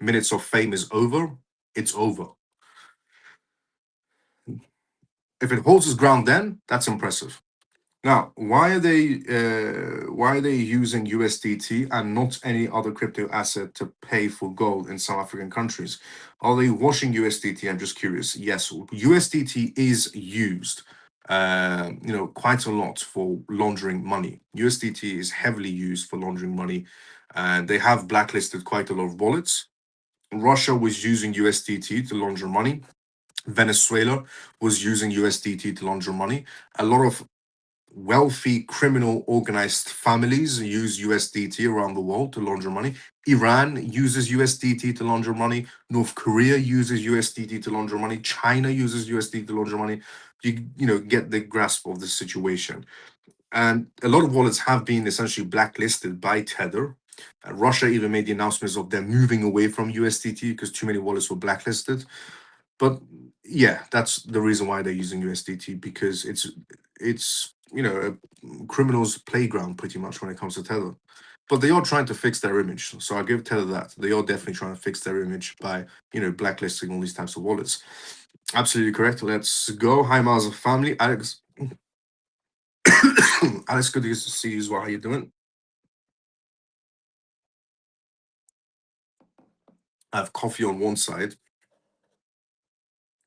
minutes of fame is over, it's over. If it holds its ground, then that's impressive. Now, why are they using USDT and not any other crypto asset to pay for gold in South African countries? Are they washing USDT? I'm just curious. Yes, USDT is used, quite a lot for laundering money. USDT is heavily used for laundering money, and they have blacklisted quite a lot of wallets. Russia was using USDT to launder money. Venezuela was using USDT to launder money. A lot of wealthy criminal organized families use USDT around the world to launder money. Iran uses USDT to launder money. North Korea uses USDT to launder money. China uses USDT to launder money. You get the grasp of the situation. And a lot of wallets have been essentially blacklisted by Tether. Russia even made the announcements of them moving away from USDT because too many wallets were blacklisted. But yeah, that's the reason why they're using USDT, because it's a criminal's playground pretty much when it comes to Tether. But they are trying to fix their image. So I give Tether that. They are definitely trying to fix their image by, blacklisting all these types of wallets. Absolutely correct. Let's go. Hi, Miles of family. Alex. Alex, good to see you as well. How you doing? I have coffee on one side,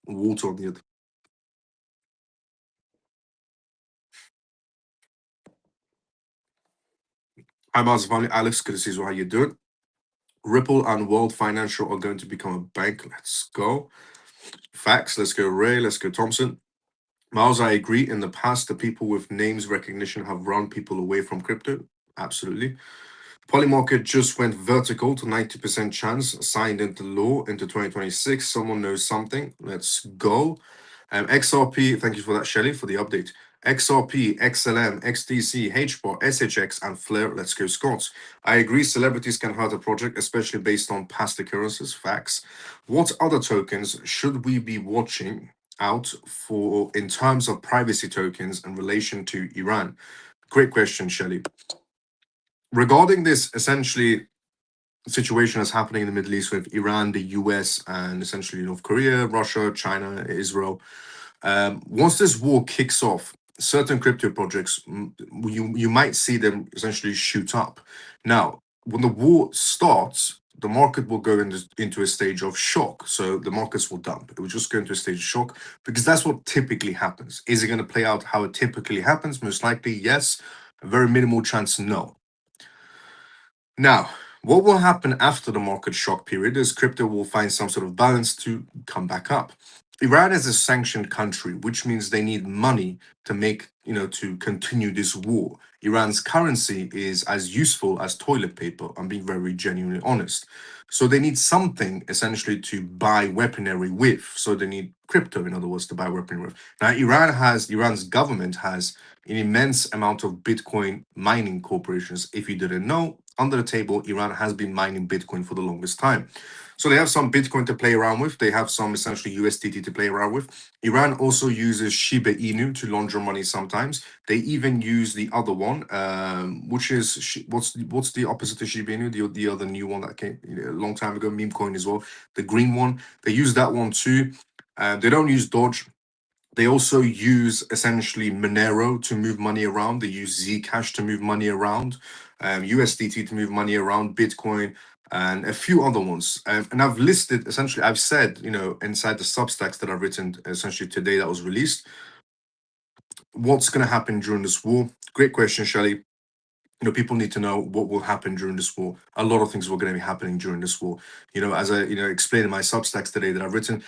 water on the other. Hi, Miles of family. Alex, good to see you as well. How you doing? Ripple and World Financial are going to become a bank. Let's go. Facts. Let's go, Ray. Let's go, Thompson. Miles, I agree. In the past, the people with names recognition have run people away from crypto. Absolutely. Polymarket just went vertical to 90% chance, signed into law into 2026. Someone knows something. Let's go. XRP, thank you for that, Shelly, for the update. XRP, XLM, XDC, HBAR, SHX, and Flare. Let's go, Scott. I agree, celebrities can hurt a project, especially based on past occurrences. Facts. What other tokens should we be watching out for in terms of privacy tokens in relation to Iran? Great question, Shelly. Regarding this, essentially, situation that's happening in the Middle East with Iran, the US, and essentially North Korea, Russia, China, Israel. Once this war kicks off, certain crypto projects, you might see them essentially shoot up. Now, when the war starts, the market will go into a stage of shock. So the markets will dump. It will just go into a stage of shock because that's what typically happens. Is it going to play out how it typically happens? Most likely, yes. A very minimal chance, no. Now, what will happen after the market shock period is crypto will find some sort of balance to come back up. Iran is a sanctioned country, which means they need money to to continue this war. Iran's currency is as useful as toilet paper. I'm being very genuinely honest. So they need something essentially to buy weaponry with. So they need crypto, in other words, to buy weaponry with. Now, Iran's government has an immense amount of Bitcoin mining corporations. If you didn't know, under the table, Iran has been mining Bitcoin for the longest time. So they have some Bitcoin to play around with. They have some essentially USDT to play around with. Iran also uses Shiba Inu to launder money sometimes. They even use the other one, which is what's the opposite of Shiba Inu? The other new one that came a long time ago, meme coin as well. The green one. They use that one too. They don't use Dodge. They also use essentially Monero to move money around. They use Zcash to move money around, USDT to move money around, Bitcoin, and a few other ones. And I've listed, essentially, I've said, inside the Substacks that I've written essentially today that was released, what's going to happen during this war. Great question, Shelly. People need to know what will happen during this war. A lot of things were going to be happening during this war. As I explained in my Substacks today that I've written,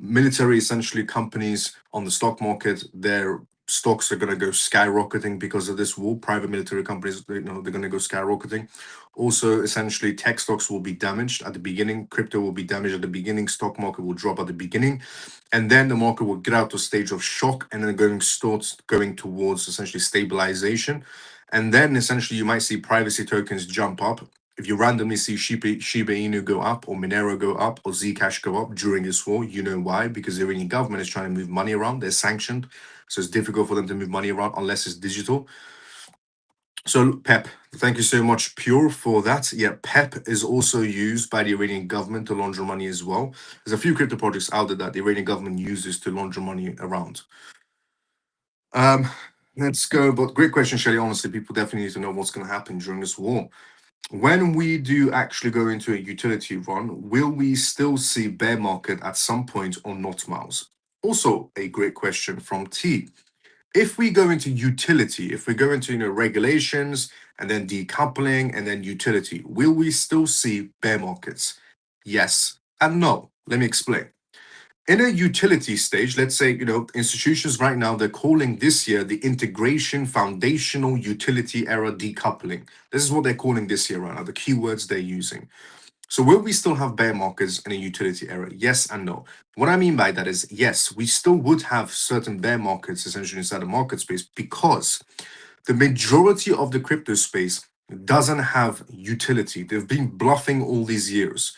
military, essentially companies on the stock market, their stocks are going to go skyrocketing because of this war. Private military companies, they're going to go skyrocketing. Also, essentially, tech stocks will be damaged at the beginning. Crypto will be damaged at the beginning. Stock market will drop at the beginning. And then the market will get out to a stage of shock and then starts going towards essentially stabilization. And then essentially you might see privacy tokens jump up. If you randomly see Shiba Inu go up or Monero go up or Zcash go up during this war, you know why? Because the Iranian government is trying to move money around. They're sanctioned. So it's difficult for them to move money around unless it's digital. So PEP, thank you so much, Pure, for that. Yeah, PEP is also used by the Iranian government to launder money as well. There's a few crypto projects out there that the Iranian government uses to launder money around. Let's go. But great question, Shelly. Honestly, people definitely need to know what's going to happen during this war. When we do actually go into a utility run, will we still see bear market at some point or not, Miles? Also, a great question from T. If we go into utility, if we go into regulations and then decoupling and then utility, will we still see bear markets? Yes and no. Let me explain. In a utility stage, let's say, institutions right now, they're calling this year the integration foundational utility era decoupling. This is what they're calling this year right now, the keywords they're using. So will we still have bear markets in a utility era? Yes and no. What I mean by that is, yes, we still would have certain bear markets essentially inside the market space because the majority of the crypto space doesn't have utility. They've been bluffing all these years.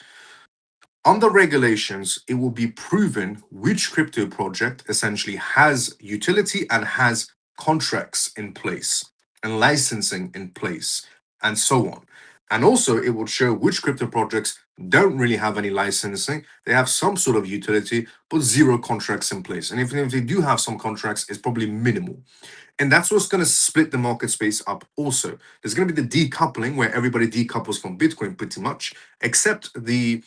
Under regulations, it will be proven which crypto project essentially has utility and has contracts in place and licensing in place and so on. And also, it will show which crypto projects don't really have any licensing. They have some sort of utility, but zero contracts in place. And if they do have some contracts, it's probably minimal. And that's what's going to split the market space up also. There's going to be the decoupling where everybody decouples from Bitcoin pretty much, except the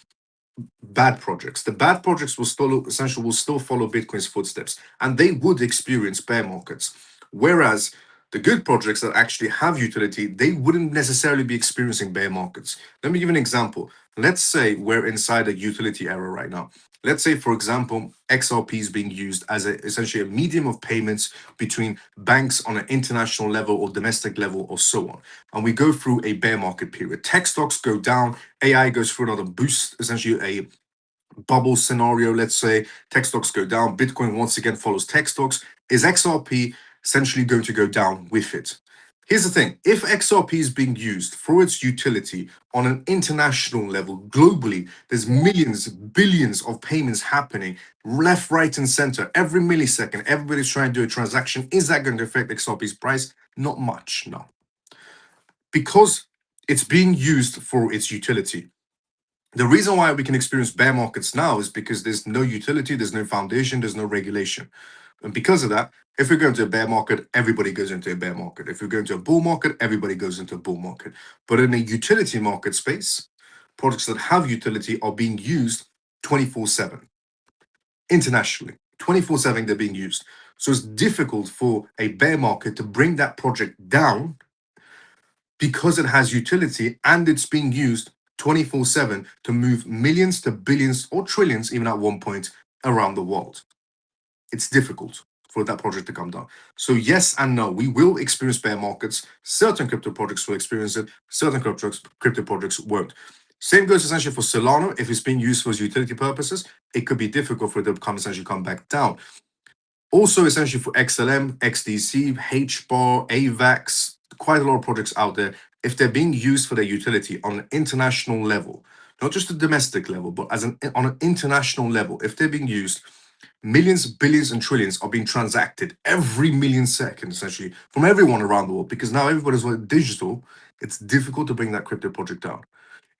bad projects. The bad projects will still follow Bitcoin's footsteps, and they would experience bear markets. Whereas the good projects that actually have utility, they wouldn't necessarily be experiencing bear markets. Let me give an example. Let's say we're inside a utility era right now. Let's say, for example, XRP is being used as essentially a medium of payments between banks on an international level or domestic level or so on. And we go through a bear market period. Tech stocks go down, AI goes through another boost, essentially a bubble scenario. Let's say tech stocks go down, Bitcoin once again follows tech stocks. Is XRP essentially going to go down with it? Here's the thing. If XRP is being used for its utility on an international level, globally, there's millions, billions of payments happening left, right, and center. Every millisecond, everybody's trying to do a transaction. Is that going to affect XRP's price? Not much, no. Because it's being used for its utility. The reason why we can experience bear markets now is because there's no utility, there's no foundation, there's no regulation. And because of that, if we go into a bear market, everybody goes into a bear market. If we go into a bull market, everybody goes into a bull market. But in a utility market space, products that have utility are being used 24/7 internationally. 24/7 they're being used. So it's difficult for a bear market to bring that project down because it has utility and it's being used 24/7 to move millions to billions or trillions, even at one point, around the world. It's difficult for that project to come down. So yes and no, we will experience bear markets. Certain crypto projects will experience it. Certain crypto projects won't. Same goes essentially for Solana. If it's being used for utility purposes, it could be difficult for it to essentially come back down. Also, essentially for XLM, XDC, HBAR, AVAX, quite a lot of projects out there. If they're being used for their utility on an international level, not just a domestic level, but on an international level, if they're being used, millions, billions, and trillions are being transacted every million seconds, essentially, from everyone around the world. Because now everybody's digital, it's difficult to bring that crypto project down.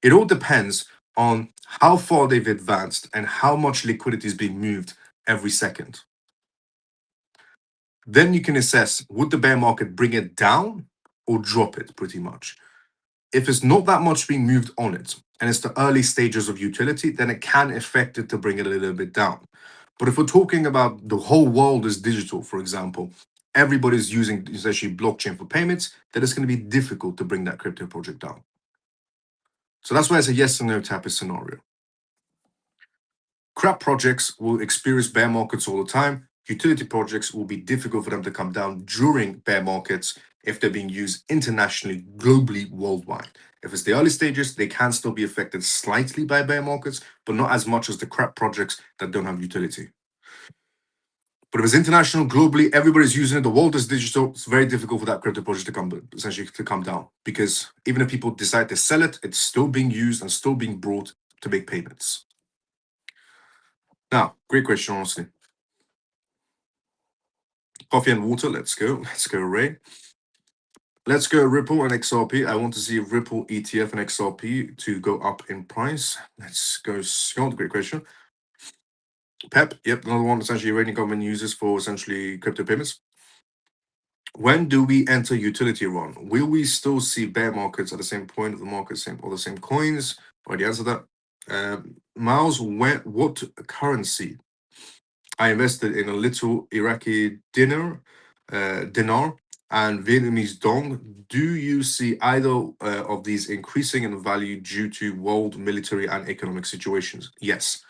It all depends on how far they've advanced and how much liquidity is being moved every second. Then you can assess, would the bear market bring it down or drop it pretty much? If it's not that much being moved on it and it's the early stages of utility, then it can affect it to bring it a little bit down. But if we're talking about the whole world is digital, for example, everybody's using essentially blockchain for payments, then it's going to be difficult to bring that crypto project down. So that's why it's a yes or no type of scenario. Crap projects will experience bear markets all the time. Utility projects will be difficult for them to come down during bear markets if they're being used internationally, globally, worldwide. If it's the early stages, they can still be affected slightly by bear markets, but not as much as the crap projects that don't have utility. But if it's international, globally, everybody's using it, the world is digital, it's very difficult for that crypto project to come down. Because even if people decide to sell it, it's still being used and still being brought to make payments. Now, great question, honestly. Coffee and water, let's go. Let's go, Ray. Let's go Ripple and XRP. I want to see Ripple ETF and XRP to go up in price. Let's go Scott, great question. Pep, yep, another one essentially Iranian government uses for essentially crypto payments. When do we enter utility run? Will we still see bear markets at the same point of the market, or the same coins? Already answered that. Miles, what currency? I invested in a little Iraqi dinar and Vietnamese dong. Do you see either of these increasing in value due to world military and economic situations? Yes.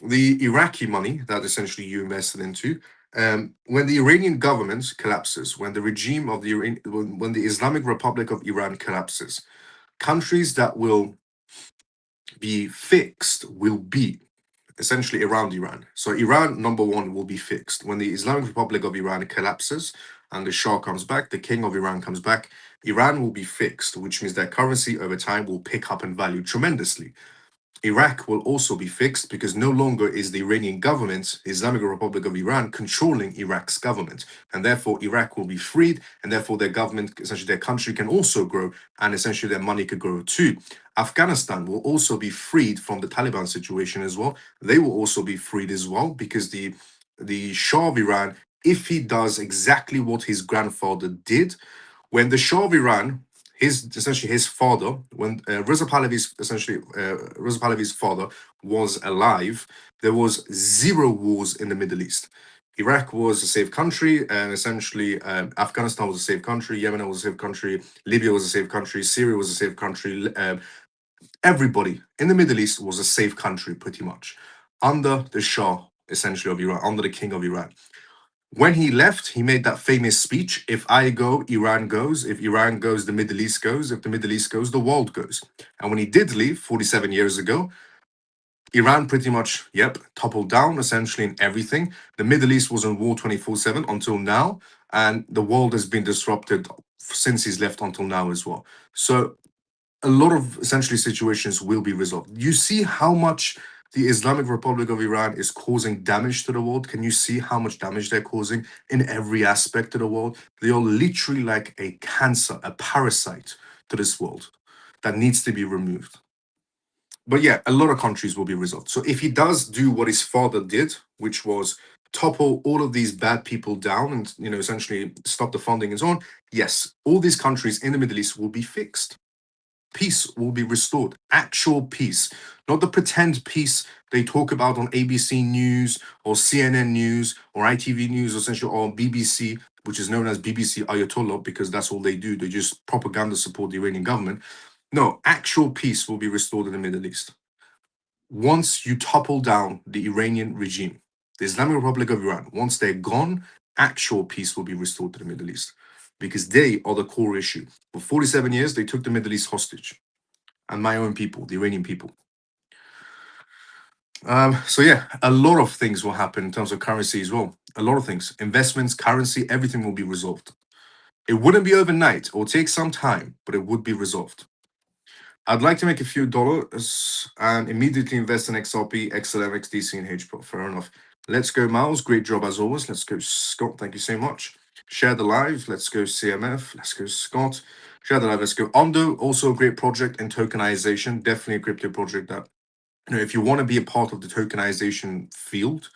The Iraqi money that essentially you invested into, when the Iranian government collapses, when the regime of when the Islamic Republic of Iran collapses, countries that will be fixed will be essentially around Iran. So Iran, number one, will be fixed. When the Islamic Republic of Iran collapses and the Shah comes back, the king of Iran comes back, Iran will be fixed, which means their currency over time will pick up in value tremendously. Iraq will also be fixed because no longer is the Iranian government, Islamic Republic of Iran, controlling Iraq's government. And therefore, Iraq will be freed, and therefore their government, essentially their country can also grow, and essentially their money could grow too. Afghanistan will also be freed from the Taliban situation as well. They will also be freed as well because the Shah of Iran, if he does exactly what his grandfather did, when the Shah of Iran, essentially his father, when Reza Pahlavi's father was alive, there was 0 wars in the Middle East. Iraq was a safe country, and essentially Afghanistan was a safe country, Yemen was a safe country, Libya was a safe country, Syria was a safe country. Everybody in the Middle East was a safe country, pretty much, under the Shah, essentially, of Iran, under the king of Iran. When he left, he made that famous speech, if I go, Iran goes. If Iran goes, the Middle East goes. If the Middle East goes, the world goes. And when he did leave 47 years ago, Iran pretty much, toppled down essentially in everything. The Middle East was on war 24/7 until now, and the world has been disrupted since he's left until now as well. So a lot of essentially situations will be resolved. You see how much the Islamic Republic of Iran is causing damage to the world? Can you see how much damage they're causing in every aspect of the world? They are literally like a cancer, a parasite to this world that needs to be removed. But yeah, a lot of countries will be resolved. So if he does do what his father did, which was topple all of these bad people down and essentially stop the funding and so on, yes, all these countries in the Middle East will be fixed. Peace will be restored. Actual peace, not the pretend peace they talk about on ABC News or CNN News or ITV News, essentially, or BBC, which is known as BBC Ayatollah, because that's all they do. They just propaganda support the Iranian government. No, actual peace will be restored in the Middle East. Once you topple down the Iranian regime, the Islamic Republic of Iran, once they're gone, actual peace will be restored to the Middle East because they are the core issue. For 47 years, they took the Middle East hostage. and my own people, the Iranian people. So yeah, a lot of things will happen in terms of currency as well. A lot of things, investments, currency, everything will be resolved. It wouldn't be overnight. It will take some time, but it would be resolved. I'd like to make a few dollars and immediately invest in XRP, XLM, XDC, and HPO. Fair enough. Let's go, Miles. Great job as always. Let's go, Scott. Thank you so much. Share the live. Let's go, CMF. Let's go, Scott. Share the live. Let's go. Ondo, also a great project in tokenization. Definitely a crypto project that, if you want to be a part of the tokenization field,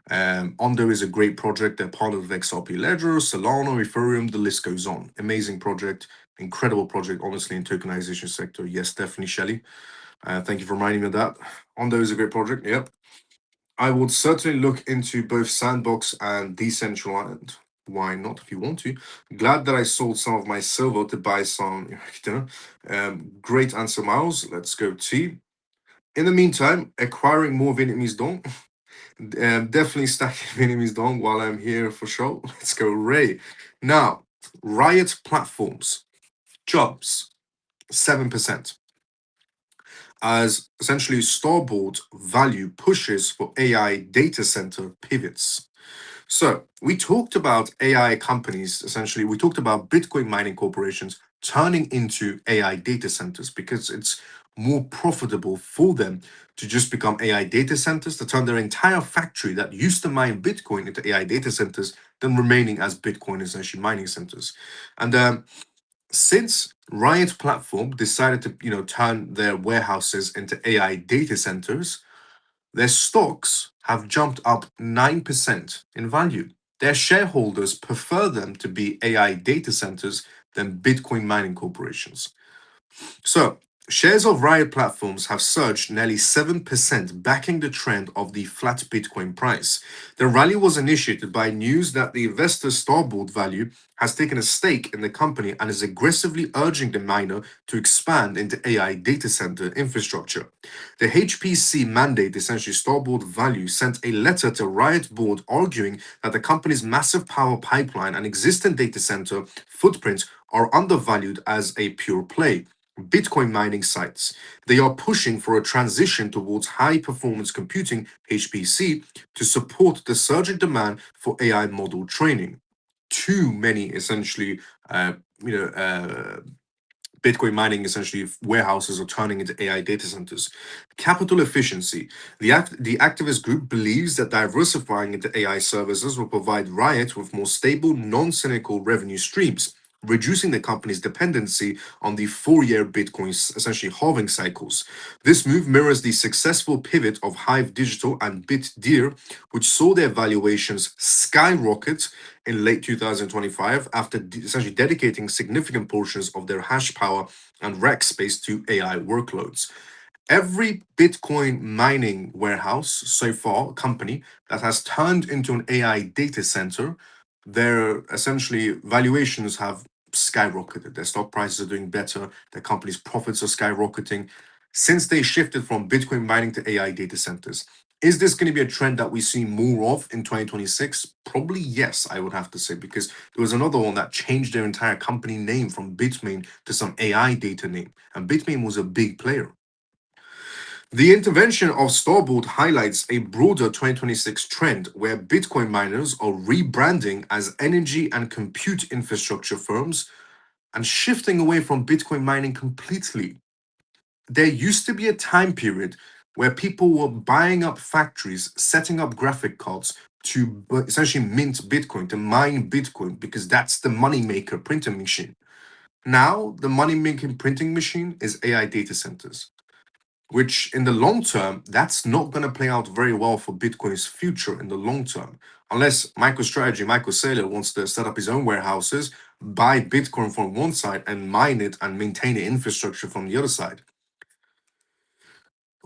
Ondo is a great project. They're part of XRP Ledger, Solana, Ethereum, the list goes on. Amazing project, incredible project, honestly, in tokenization sector. Yes, definitely, Shelly. Thank you for reminding me of that. Ondo is a great project, yep. I would certainly look into both Sandbox and Decentraland. Why not if you want to? Glad that I sold some of my silver to buy some. Great answer, Miles. Let's go, T. In the meantime, acquiring more Vietnamese dong. Definitely stacking Vietnamese dong while I'm here for sure. Let's go, Ray. Now, Riot platforms, jobs, 7%. As essentially Starboard value pushes for AI data center pivots. So we talked about AI companies, essentially, we talked about Bitcoin mining corporations turning into AI data centers because it's more profitable for them to just become AI data centers, to turn their entire factory that used to mine Bitcoin into AI data centers, than remaining as Bitcoin essentially mining centers. And since Riot Platform decided to, turn their warehouses into AI data centers, their stocks have jumped up 9% in value. Their shareholders prefer them to be AI data centers than Bitcoin mining corporations. So, shares of Riot platforms have surged nearly 7%, backing the trend of the flat Bitcoin price. The rally was initiated by news that the investor Starboard Value has taken a stake in the company and is aggressively urging the miner to expand into AI data center infrastructure. The HPC mandate, essentially Starboard Value, sent a letter to Riot board arguing that the company's massive power pipeline and existing data center footprint are undervalued as a pure play Bitcoin mining sites. They are pushing for a transition towards high performance computing HPC to support the surging demand for AI model training. Too many essentially, uh, you know, uh, Bitcoin mining essentially warehouses are turning into AI data centers. Capital efficiency. The activist group believes that diversifying into AI services will provide Riot with more stable, non-cynical revenue streams, reducing the company's dependency on the four-year Bitcoin essentially halving cycles. This move mirrors the successful pivot of Hive Digital and BitDeer, which saw their valuations skyrocket in late 2025 after essentially dedicating significant portions of their hash power and rack space to AI workloads. Every Bitcoin mining warehouse so far, company that has turned into an AI data center, their essentially valuations have skyrocketed. Their stock prices are doing better. Their company's profits are skyrocketing since they shifted from Bitcoin mining to AI data centers. Is this going to be a trend that we see more of in 2026? Probably yes, I would have to say, because there was another one that changed their entire company name from Bitmain to some AI data name, and Bitmain was a big player. The intervention of Starboard highlights a broader 2026 trend where Bitcoin miners are rebranding as energy and compute infrastructure firms and shifting away from Bitcoin mining completely. There used to be a time period where people were buying up factories, setting up graphic cards to essentially mint Bitcoin, to mine Bitcoin, because that's the money maker printing machine. Now, the money making printing machine is AI data centers, which in the long term, that's not going to play out very well for Bitcoin's future in the long term. Unless MicroStrategy, Michael Saylor wants to set up his own warehouses, buy Bitcoin from one side and mine it and maintain the infrastructure from the other side.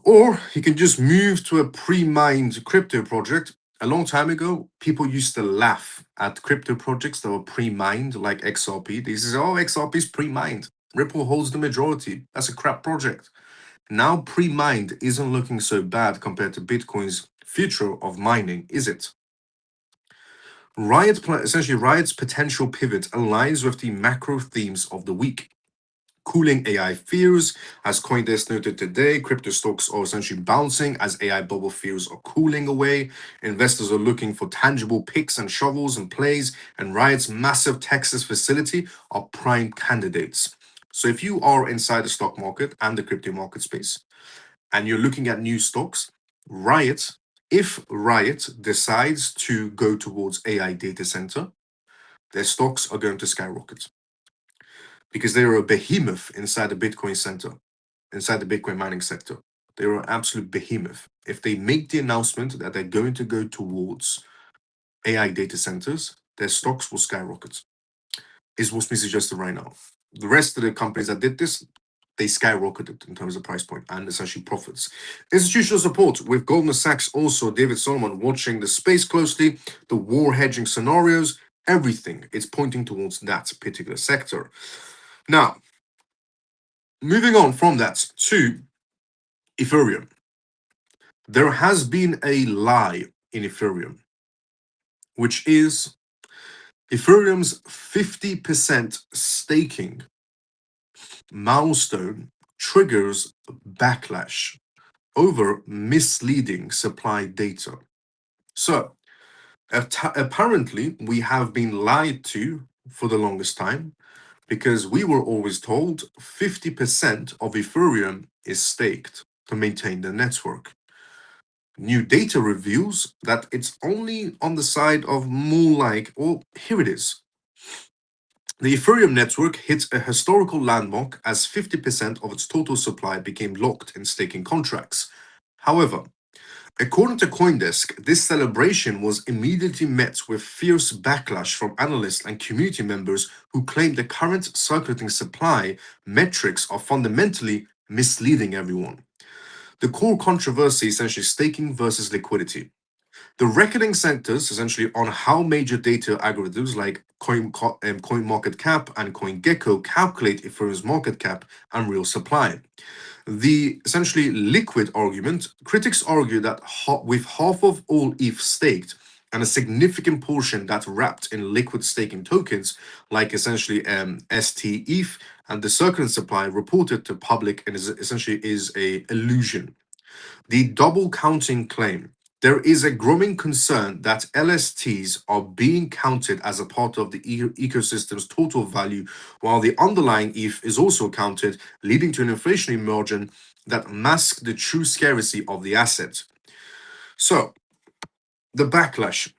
Or he can just move to a pre-mined crypto project. A long time ago, people used to laugh at crypto projects that were pre-mined, like XRP. They say, oh, XRP is pre-mined. Ripple holds the majority. That's a crap project. Now pre-mined isn't looking so bad compared to Bitcoin's future of mining, is it? Riot's potential pivot aligns with the macro themes of the week. cooling AI fears. As CoinDesk noted today, crypto stocks are essentially bouncing as AI bubble fears are cooling away. Investors are looking for tangible picks and shovels and plays, and Riot's massive Texas facility are prime candidates. So if you are inside the stock market and the crypto market space, and you're looking at new stocks, Riot, if Riot decides to go towards AI data center, their stocks are going to skyrocket because they are a behemoth inside the Bitcoin center, inside the Bitcoin mining sector. They are an absolute behemoth. If they make the announcement that they're going to go towards AI data centers, their stocks will skyrocket. Is what's being suggested right now. The rest of the companies that did this, they skyrocketed in terms of price point and essentially profits. Institutional support with Goldman Sachs, also David Solomon watching the space closely, the war hedging scenarios, everything. It's pointing towards that particular sector. Now, moving on from that to Ethereum. There has been a lie in Ethereum, which is Ethereum's 50% staking milestone triggers backlash over misleading supply data. So, apparently, we have been lied to for the longest time because we were always told 50% of Ethereum is staked to maintain the network. New data reveals that it's only on the side of more like, well, here it is. The Ethereum network hit a historical landmark as 50% of its total supply became locked in staking contracts. However, according to CoinDesk, this celebration was immediately met with fierce backlash from analysts and community members who claim the current circulating supply metrics are fundamentally misleading everyone. The core controversy is essentially staking versus liquidity. The reckoning centers essentially on how major data algorithms like CoinMarketCap and CoinGecko calculate Ethereum's market cap and real supply. The essentially liquid argument, critics argue that with half of all ETH staked and a significant portion that wrapped in liquid staking tokens, like essentially ST and the circulating supply reported to public and essentially is a illusion. The double counting claim. There is a growing concern that LSTs are being counted as a part of the ecosystem's total value, while the underlying ETH is also counted, leading to an inflationary margin that masks the true scarcity of the asset. So, the backlash.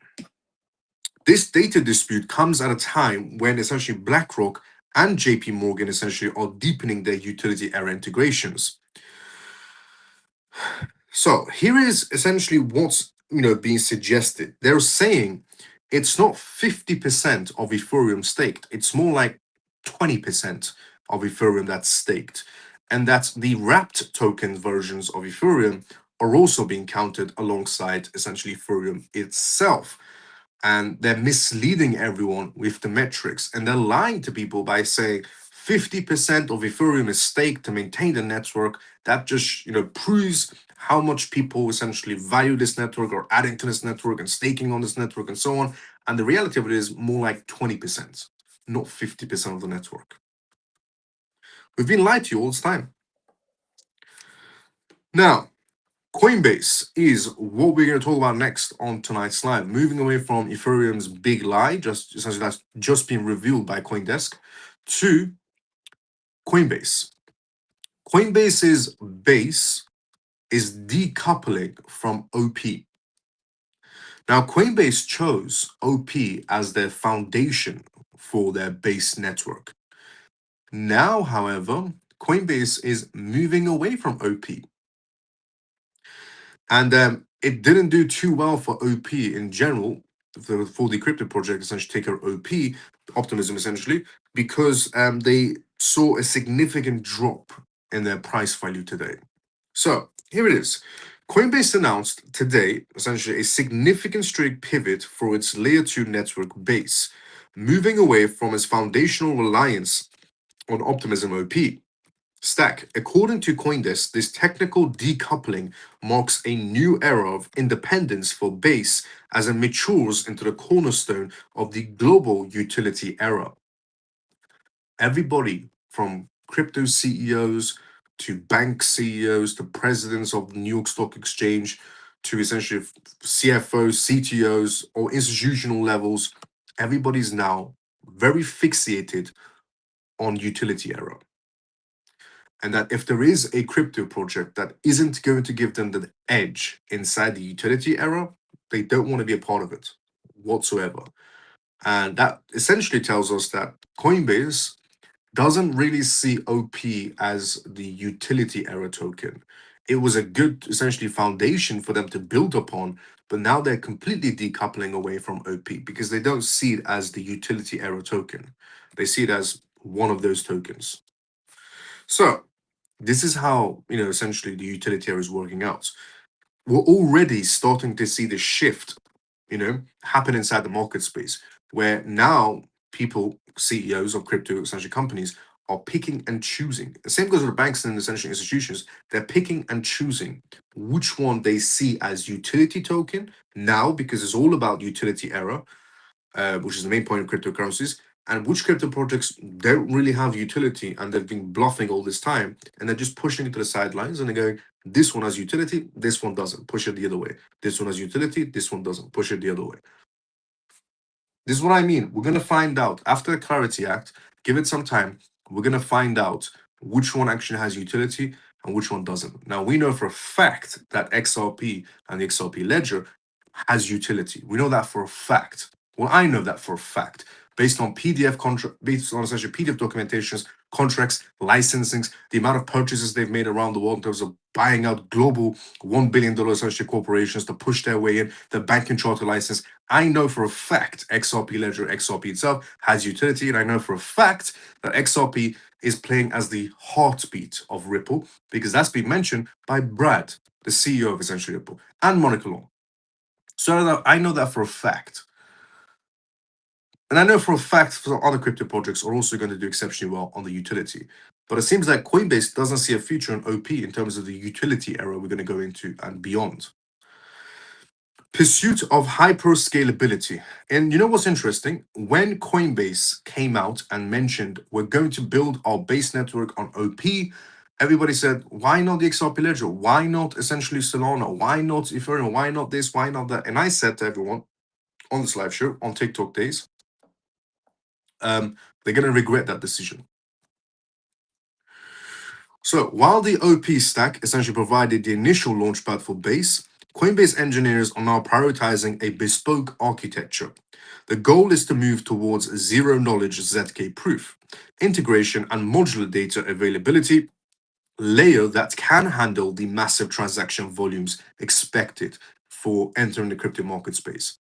This data dispute comes at a time when essentially BlackRock and JP Morgan essentially are deepening their utility era integrations. So here is essentially what's being suggested. They're saying it's not 50% of Ethereum staked, it's more like 20% of Ethereum that's staked. And that the wrapped token versions of Ethereum are also being counted alongside essentially Ethereum itself. And they're misleading everyone with the metrics, and they're lying to people by saying 50% of Ethereum is staked to maintain the network. That just proves how much people essentially value this network or adding to this network and staking on this network and so on. And the reality of it is more like 20%, not 50% of the network. We've been lied to you all this time. Now, Coinbase is what we're going to talk about next on tonight's live. Moving away from Ethereum's big lie, just essentially that's just been revealed by CoinDesk, to Coinbase. Coinbase's base is decoupling from OP. Now, Coinbase chose OP as their foundation for their base network. Now, however, Coinbase is moving away from OP. And it didn't do too well for OP in general, for the crypto project, essentially take out OP, Optimism essentially, because they saw a significant drop in their price value today. So here it is. Coinbase announced today essentially a significant straight pivot for its layer 2 network base, moving away from its foundational reliance on Optimism OP stack. According to CoinDesk, this technical decoupling marks a new era of independence for Base as it matures into the cornerstone of the global utility era. Everybody from crypto CEOs to bank CEOs to presidents of the New York Stock Exchange to essentially CFOs, CTOs, or institutional levels, everybody's now very fixated on utility error. And that if there is a crypto project that isn't going to give them the edge inside the utility error, they don't want to be a part of it whatsoever. And that essentially tells us that Coinbase doesn't really see OP as the utility error token. It was a good, essentially, foundation for them to build upon, but now they're completely decoupling away from OP because they don't see it as the utility error token. They see it as one of those tokens. So this is how, essentially the utility error is working out. We're already starting to see the shift, happen inside the market space, where now people, CEOs of crypto essentially companies, are picking and choosing. The same goes with the banks and essentially institutions. They're picking and choosing which one they see as utility token now, because it's all about utility error, which is the main point of cryptocurrencies, and which crypto projects don't really have utility and they've been bluffing all this time and they're just pushing it to the sidelines and they're going, this one has utility, this one doesn't, push it the other way. This one has utility, this one doesn't, push it the other way. This is what I mean. We're going to find out after the Clarity Act, give it some time, we're going to find out which one actually has utility and which one doesn't. Now, we know for a fact that XRP and the XRP ledger has utility. We know that for a fact. Well, I know that for a fact, based on based on essentially PDF documentations, contracts, licensings, the amount of purchases they've made around the world in terms of buying out global $1 billion essentially corporations to push their way in, the banking charter license. I know for a fact XRP Ledger, XRP itself has utility, and I know for a fact that XRP is playing as the heartbeat of Ripple because that's been mentioned by Brad, the CEO of essentially Ripple, and Monica Long. So I know that for a fact. And I know for a fact that other crypto projects are also going to do exceptionally well on the utility. But it seems like Coinbase doesn't see a future in OP in terms of the utility era we're going to go into and beyond. Pursuit of hyper scalability. And you know what's interesting? When Coinbase came out and mentioned we're going to build our base network on OP, everybody said, why not the XRP Ledger? Why not essentially Solana? Why not Ethereum? Why not this? Why not that? And I said to everyone on this live show on TikTok days, they're going to regret that decision. So while the OP stack essentially provided the initial launchpad for Base, Coinbase engineers are now prioritizing a bespoke architecture. The goal is to move towards zero-knowledge ZK proof, integration and modular data availability layer that can handle the massive transaction volumes expected for entering the crypto market space.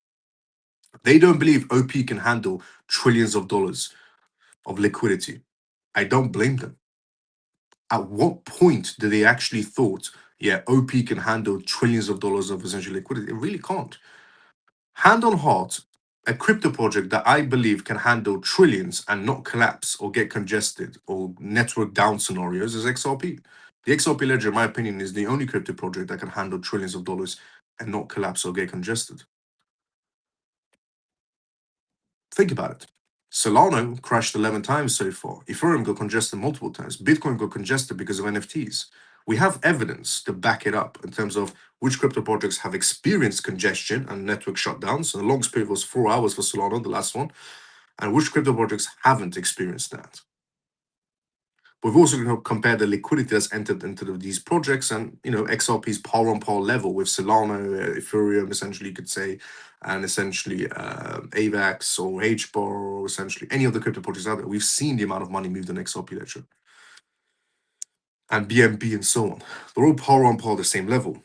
They don't believe OP can handle trillions of dollars of liquidity. I don't blame them. At what point do they actually thought, yeah, OP can handle trillions of dollars of essential liquidity? It really can't. Hand on heart, a crypto project that I believe can handle trillions and not collapse or get congested or network down scenarios is XRP. The XRP ledger, in my opinion, is the only crypto project that can handle trillions of dollars and not collapse or get congested. Think about it. Solana crashed 11 times so far. Ethereum got congested multiple times. Bitcoin got congested because of NFTs. We have evidence to back it up in terms of which crypto projects have experienced congestion and network shutdowns. So the longest period was 4 hours for Solana, the last one, and which crypto projects haven't experienced that. We've also compared the liquidity that's entered into these projects and, XRP's par on par level with Solana, Ethereum, essentially, you could say, and essentially AVAX or HBAR or essentially any of the crypto projects out there. We've seen the amount of money moved in XRP ledger and BNB and so on. They're all par on par the same level.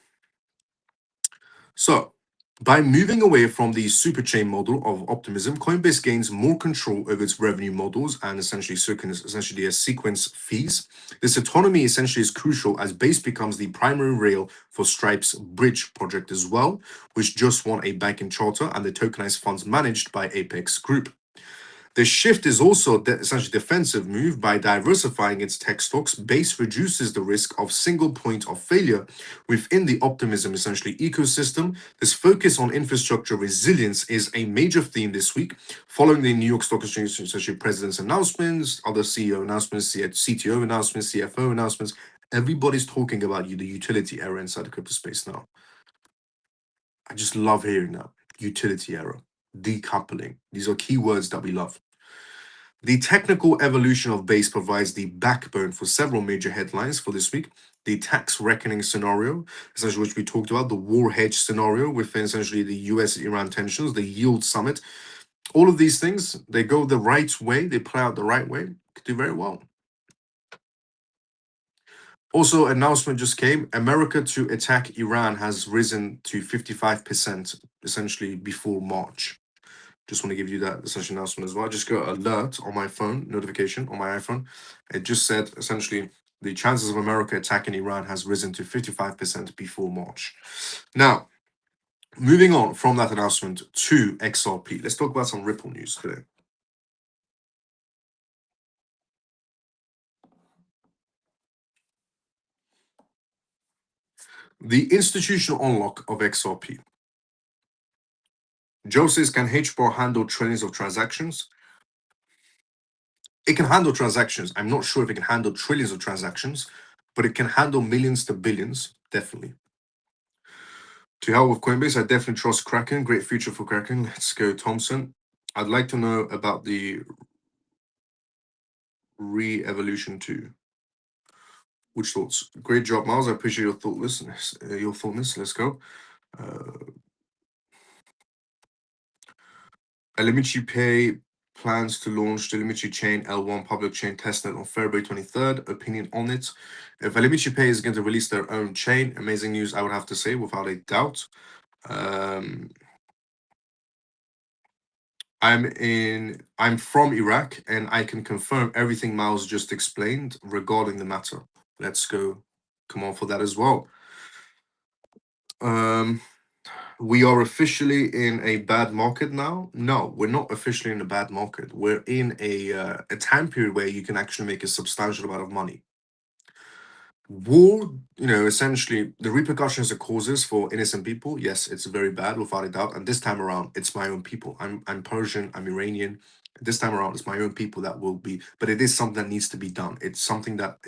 So by moving away from the superchain model of optimism, Coinbase gains more control over its revenue models and essentially sequence fees. This autonomy essentially is crucial as Base becomes the primary rail for Stripe's Bridge project as well, which just won a banking charter and the tokenized funds managed by Apex Group. The shift is also essentially defensive move. By diversifying its tech stocks, Base reduces the risk of single point of failure within the optimism essentially ecosystem. This focus on infrastructure resilience is a major theme this week, following the New York Stock Exchange essentially president's announcements, other CEO announcements, CTO announcements, CFO announcements. Everybody's talking about the utility era inside the crypto space now. I just love hearing that. Utility era, decoupling. These are keywords that we love. The technical evolution of Base provides the backbone for several major headlines for this week. The tax reckoning scenario, essentially which we talked about, the war hedge scenario within essentially the US-Iran tensions, the yield summit. All of these things, they go the right way, they play out the right way, could do very well. Also, announcement just came. America to attack Iran has risen to 55%, essentially before March. Just want to give you that essential announcement as well. I just got an alert on my phone, notification on my iPhone. It just said essentially the chances of America attacking Iran has risen to 55% before March. Now, moving on from that announcement to XRP, let's talk about some Ripple news today. The institutional unlock of XRP. Joe says, can HBAR handle trillions of transactions? It can handle transactions. I'm not sure if it can handle trillions of transactions, but it can handle millions to billions, definitely. To hell with Coinbase, I definitely trust Kraken. Great future for Kraken. Let's go, Thompson. I'd like to know about the re-evolution too. Which thoughts? Great job, Miles. I appreciate your thoughtlessness. Let's go. Elimichi Pay plans to launch the Elimichi Chain L1 public chain testnet on February 23rd. Opinion on it? If Elimichi Pay is going to release their own chain, amazing news, I would have to say, without a doubt. I'm from Iraq, and I can confirm everything Miles just explained regarding the matter. Let's go. Come on for that as well. We are officially in a bad market now. No, we're not officially in a bad market. We're in a time period where you can actually make a substantial amount of money. War, essentially the repercussions it causes for innocent people, yes, it's very bad without a doubt. And this time around, it's my own people. I'm Persian, I'm Iranian. This time around, it's my own people that will be, but it is something that needs to be done. It's something that,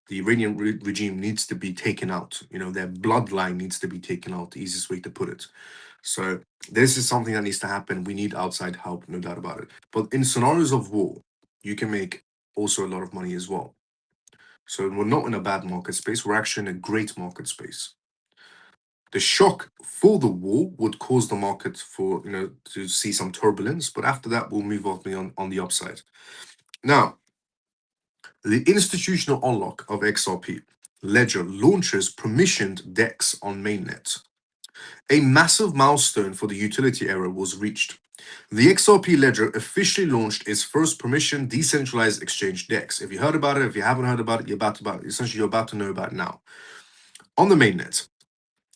the Iranian regime needs to be taken out. Their bloodline needs to be taken out, the easiest way to put it. So this is something that needs to happen. We need outside help, no doubt about it. But in scenarios of war, you can make also a lot of money as well. So we're not in a bad market space. We're actually in a great market space. The shock for the war would cause the market for, to see some turbulence. But after that, we'll move on the upside. Now, the institutional unlock of XRP. Ledger launches permissioned DEX on mainnet. A massive milestone for the utility era was reached. The XRP Ledger officially launched its first permission decentralized exchange DEX. If you heard about it, if you haven't heard about it, you're about to know about it now. On the mainnet,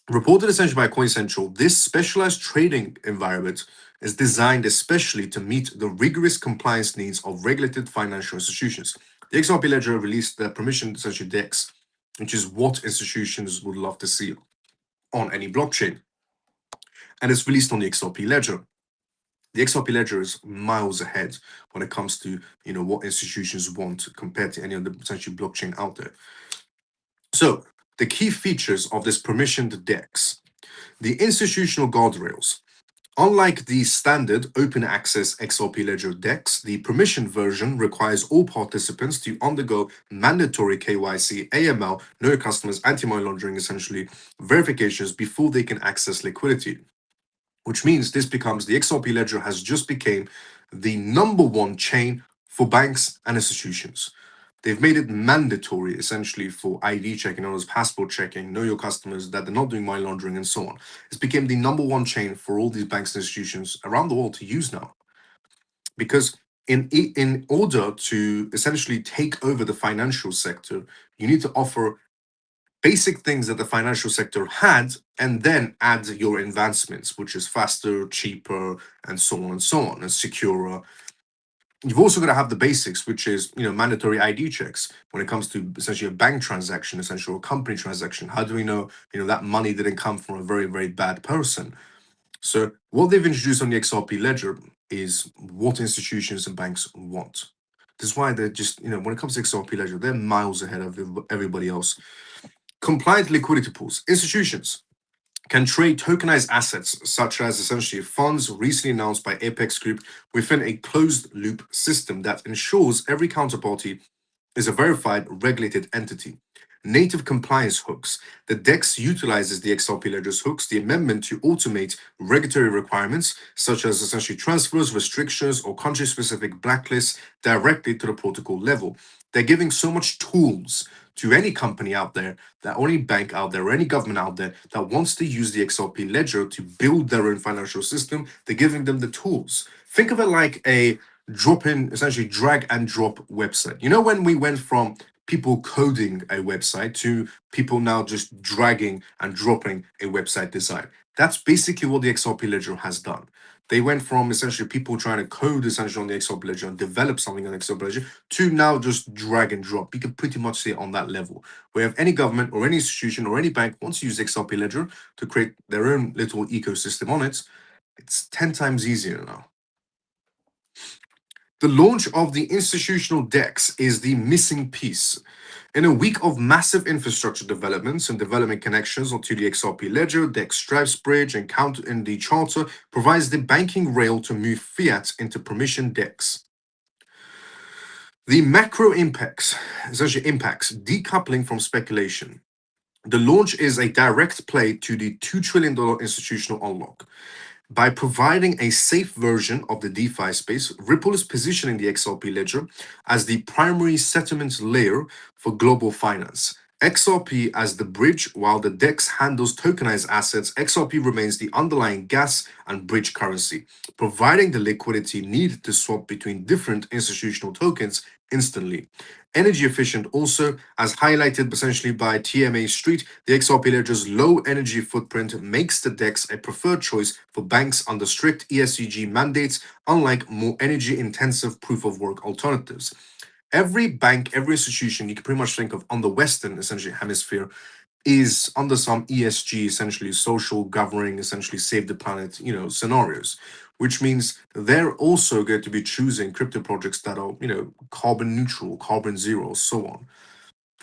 reported essentially by CoinCentral, this specialized trading environment is designed especially to meet the rigorous compliance needs of regulated financial institutions. The XRP Ledger released the permission essentially DEX, which is what institutions would love to see on any blockchain. And it's released on the XRP Ledger. The XRP Ledger is miles ahead when it comes to what institutions want compared to any other potential blockchain out there. So the key features of this permissioned DEX, the institutional guardrails. Unlike the standard open access XRP Ledger DEX, the permission version requires all participants to undergo mandatory KYC, AML, know your customers, anti-money laundering, essentially verifications before they can access liquidity. Which means this becomes the XRP Ledger has just became the #1 chain for banks and institutions. They've made it mandatory essentially for ID checking, known as passport checking, know your customers, that they're not doing money laundering and so on. It's became the #1 chain for all these banks and institutions around the world to use now. Because in order to essentially take over the financial sector, you need to offer basic things that the financial sector had, and then add your advancements, which is faster, cheaper, and so on, and secure. You've also got to have the basics, which is, mandatory ID checks when it comes to essentially a bank transaction, essentially a company transaction. How do we know, that money didn't come from a very, very bad person? So what they've introduced on the XRP ledger is what institutions and banks want. This is why they're just, when it comes to XRP ledger, they're miles ahead of everybody else. Compliant liquidity pools. Institutions can trade tokenized assets, such as essentially funds recently announced by Apex Group, within a closed loop system that ensures every counterparty is a verified regulated entity. Native compliance hooks. The DEX utilizes the XRP ledger's hooks, the amendment to automate regulatory requirements, such as essentially transfers, restrictions, or country specific blacklists directly to the protocol level. They're giving so much tools to any company out there, that any bank out there, or any government out there that wants to use the XRP ledger to build their own financial system. They're giving them the tools. Think of it like a drop in, essentially drag and drop website. When we went from people coding a website to people now just dragging and dropping a website design. That's basically what the XRP ledger has done. They went from essentially people trying to code essentially on the XRP ledger and develop something on the XRP ledger to now just drag and drop. You can pretty much see it on that level. Where if any government or any institution or any bank wants to use XRP ledger to create their own little ecosystem on it, it's 10 times easier now. The launch of the institutional DEX is the missing piece. In a week of massive infrastructure developments and development connections onto the XRP ledger, DEX Stripes Bridge and Count in the Charter provides the banking rail to move fiat into permission DEX. The macro impacts, essentially impacts, decoupling from speculation. The launch is a direct play to the $2 trillion institutional unlock. By providing a safe version of the DeFi space, Ripple is positioning the XRP ledger as the primary settlement layer for global finance. XRP as the bridge, while the DEX handles tokenized assets, XRP remains the underlying gas and bridge currency, providing the liquidity needed to swap between different institutional tokens instantly. Energy efficient also, as highlighted essentially by TMA Street, the XRP ledger's low energy footprint makes the DEX a preferred choice for banks under strict ESG mandates, unlike more energy intensive proof of work alternatives. Every bank, every institution you can pretty much think of on the Western essentially hemisphere is under some ESG, essentially social governing, essentially save the planet, scenarios, which means they're also going to be choosing crypto projects that are, carbon neutral, carbon zero, so on.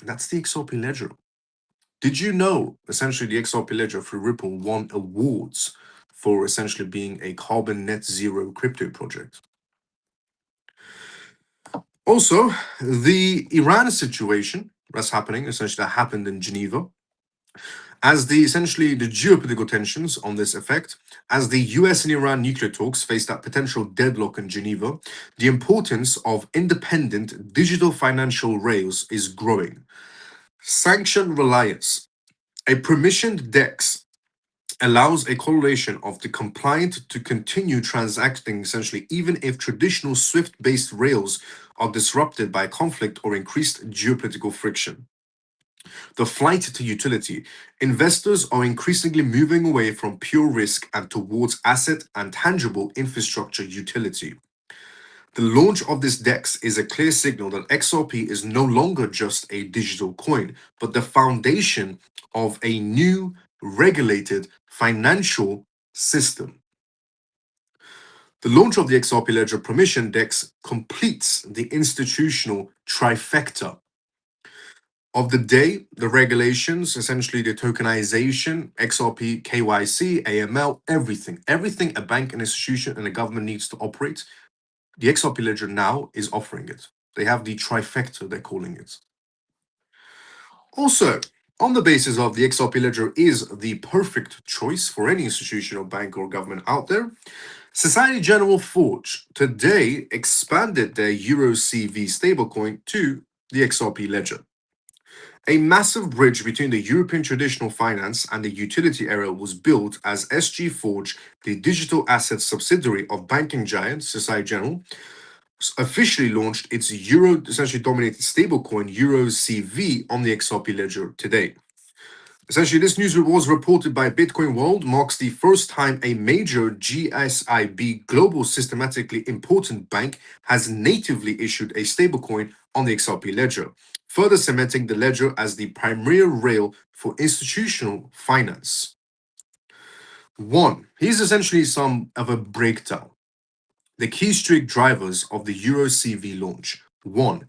And that's the XRP ledger. Did you know essentially the XRP ledger through Ripple won awards for essentially being a carbon net zero crypto project? Also, the Iran situation that's happening, essentially that happened in Geneva, as essentially the geopolitical tensions on this effect, as the US and Iran nuclear talks face that potential deadlock in Geneva, the importance of independent digital financial rails is growing. Sanction reliance. A permissioned DEX allows a correlation of the compliant to continue transacting essentially even if traditional SWIFT-based rails are disrupted by conflict or increased geopolitical friction. The flight to utility. Investors are increasingly moving away from pure risk and towards asset and tangible infrastructure utility. The launch of this DEX is a clear signal that XRP is no longer just a digital coin, but the foundation of a new regulated financial system. The launch of the XRP Ledger Permission DEX completes the institutional trifecta of the day, the regulations, essentially the tokenization, XRP, KYC, AML, everything a bank, an institution, and a government needs to operate. The XRP Ledger now is offering it. They have the trifecta, they're calling it. Also, on the basis of the XRP Ledger is the perfect choice for any institution or bank or government out there, Societe Generale Forge today expanded their Euro CV stablecoin to the XRP Ledger. A massive bridge between the European traditional finance and the utility era was built as SG Forge, the digital assets subsidiary of banking giant Societe Generale, officially launched its Euro essentially dominated stablecoin Euro CV on the XRP ledger today. Essentially, this news was reported by Bitcoin World, marks the first time a major GSIB global systematically important bank has natively issued a stablecoin on the XRP ledger, further cementing the ledger as the primary rail for institutional finance. One, here's essentially some of a breakdown. The key strict drivers of the Euro CV launch. One,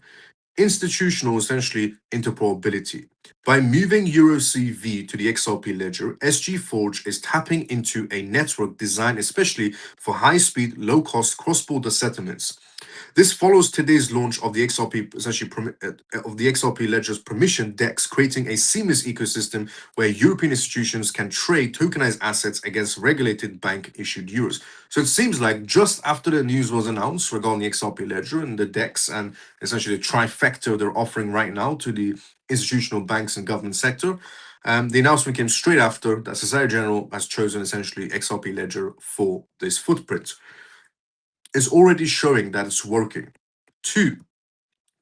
institutional essentially interoperability. By moving EuroCV to the XRP ledger, SG Forge is tapping into a network designed especially for high-speed, low-cost cross-border settlements. This follows today's launch of the XRP, essentially of the XRP ledger's permission DEX, creating a seamless ecosystem where European institutions can trade tokenized assets against regulated bank-issued euros. So it seems like just after the news was announced regarding the XRP ledger and the DEX and essentially the trifecta they're offering right now to the institutional banks and government sector, the announcement came straight after that Societe Generale has chosen essentially XRP ledger for this footprint. It's already showing that it's working. Two,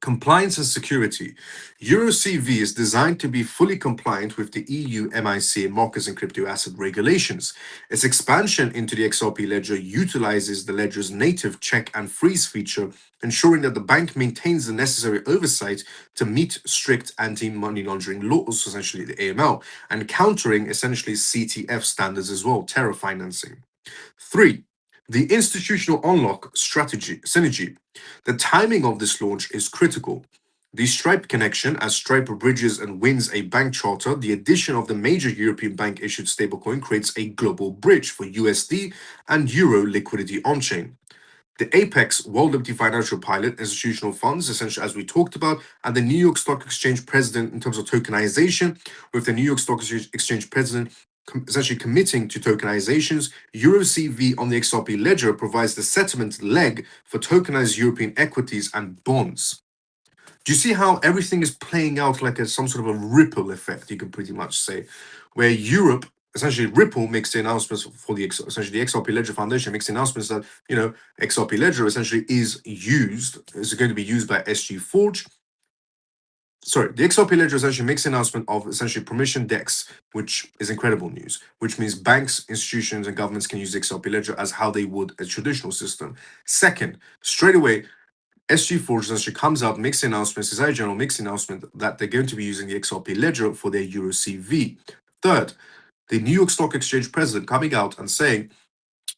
compliance and security. EuroCV is designed to be fully compliant with the EU MiCA markets and crypto asset regulations. Its expansion into the XRP ledger utilizes the ledger's native check and freeze feature, ensuring that the bank maintains the necessary oversight to meet strict anti-money laundering laws, essentially the AML, and countering essentially CTF standards as well, terror financing. Three, the institutional unlock strategy synergy. The timing of this launch is critical. The Stripe connection, as Stripe bridges and wins a bank charter, the addition of the major European bank issued stablecoin creates a global bridge for USD and Euro liquidity on chain. The Apex World Liberty Financial Pilot, institutional funds, essentially, as we talked about, and the New York Stock Exchange president in terms of tokenization, with the New York Stock Exchange president essentially committing to tokenizations. EuroCV on the XRP ledger provides the settlement leg for tokenized European equities and bonds. Do you see how everything is playing out like some sort of a ripple effect, you could pretty much say, where Europe, essentially Ripple makes the announcements for the essentially the XRP Ledger Foundation makes the announcements that, XRP Ledger essentially is going to be used by SG Forge. Sorry, the XRP Ledger essentially makes an announcement of essentially permission DEX, which is incredible news, which means banks, institutions, and governments can use the XRP Ledger as how they would a traditional system. Second, straight away, SG Forge essentially comes out, makes the announcement, Societe Generale makes the announcement that they're going to be using the XRP Ledger for their EuroCV. Third, the New York Stock Exchange president coming out and saying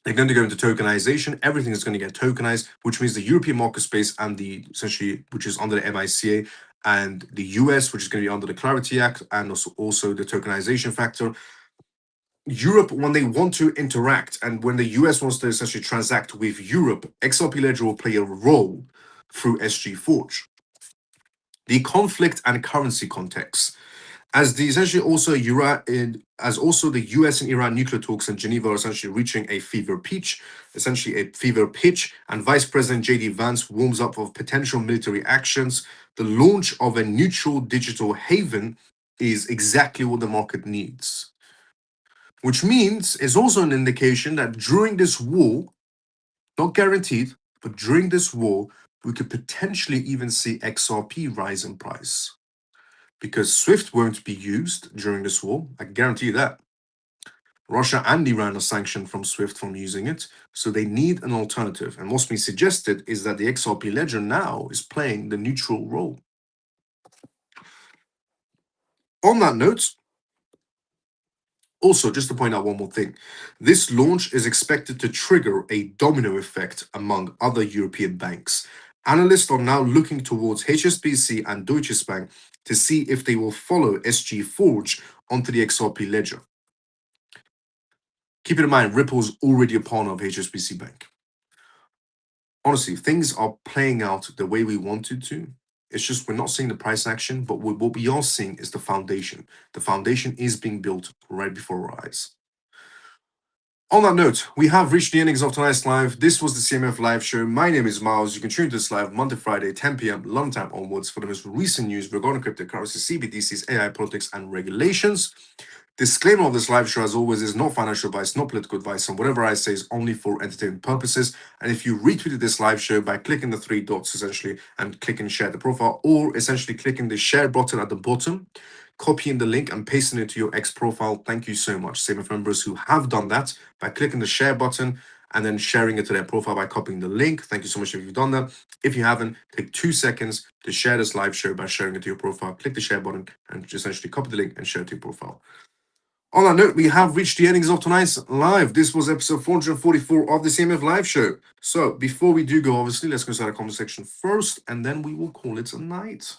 they're going to go into tokenization. Everything is going to get tokenized, which means the European market space and the essentially, which is under the MiCA, and the US, which is going to be under the Clarity Act, and also the tokenization factor. Europe, when they want to interact and when the US wants to essentially transact with Europe, XRP Ledger will play a role through SG Forge. The conflict and currency context. As the essentially also as also the US and Iran nuclear talks in Geneva are essentially reaching a fever pitch, and Vice President JD Vance warms up of potential military actions, the launch of a neutral digital haven is exactly what the market needs. Which means it's also an indication that during this war, not guaranteed, but during this war, we could potentially even see XRP rise in price. Because SWIFT won't be used during this war, I guarantee you that. Russia and Iran are sanctioned from SWIFT from using it, so they need an alternative. And what's been suggested is that the XRP ledger now is playing the neutral role. On that note, also, just to point out one more thing, this launch is expected to trigger a domino effect among other European banks. Analysts are now looking towards HSBC and Deutsche Bank to see if they will follow SG Forge onto the XRP ledger. Keep in mind, Ripple is already a partner of HSBC Bank. Honestly, things are playing out the way we wanted to. It's just we're not seeing the price action, but what we are seeing is the foundation. The foundation is being built right before our eyes. On that note, we have reached the endings of tonight's live. This was the CMF live show. My name is Miles. You can tune to this live Monday, Friday, 10 p.m. London time onwards for the most recent news regarding cryptocurrency, CBDCs, AI politics, and regulations. Disclaimer of this live show, as always, is not financial advice, not political advice, and whatever I say is only for entertainment purposes. And if you retweeted this live show by clicking the three dots essentially and clicking share the profile, or essentially clicking the share button at the bottom, copying the link and pasting it to your X profile, thank you so much. CMF members who have done that by clicking the share button and then sharing it to their profile by copying the link. Thank you so much if you've done that. If you haven't, take 2 seconds to share this live show by sharing it to your profile. Click the share button and essentially copy the link and share it to your profile. On that note, we have reached the endings of tonight's live. This was episode 444 of the CMF live show. So before we do go, obviously, let's go inside the comment section first, and then we will call it a night.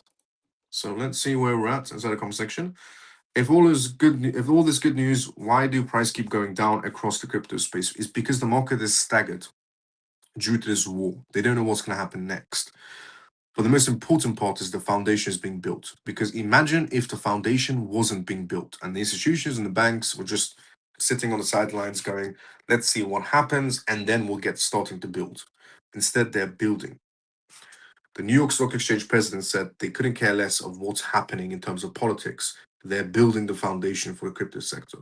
So let's see where we're at inside the comment section. If all this good news, why do price keep going down across the crypto space? It's because the market is staggered due to this war. They don't know what's going to happen next. But the most important part is the foundation is being built. Because imagine if the foundation wasn't being built and the institutions and the banks were just sitting on the sidelines going, let's see what happens, and then we'll get starting to build. Instead, they're building. The New York Stock Exchange president said they couldn't care less of what's happening in terms of politics. They're building the foundation for the crypto sector.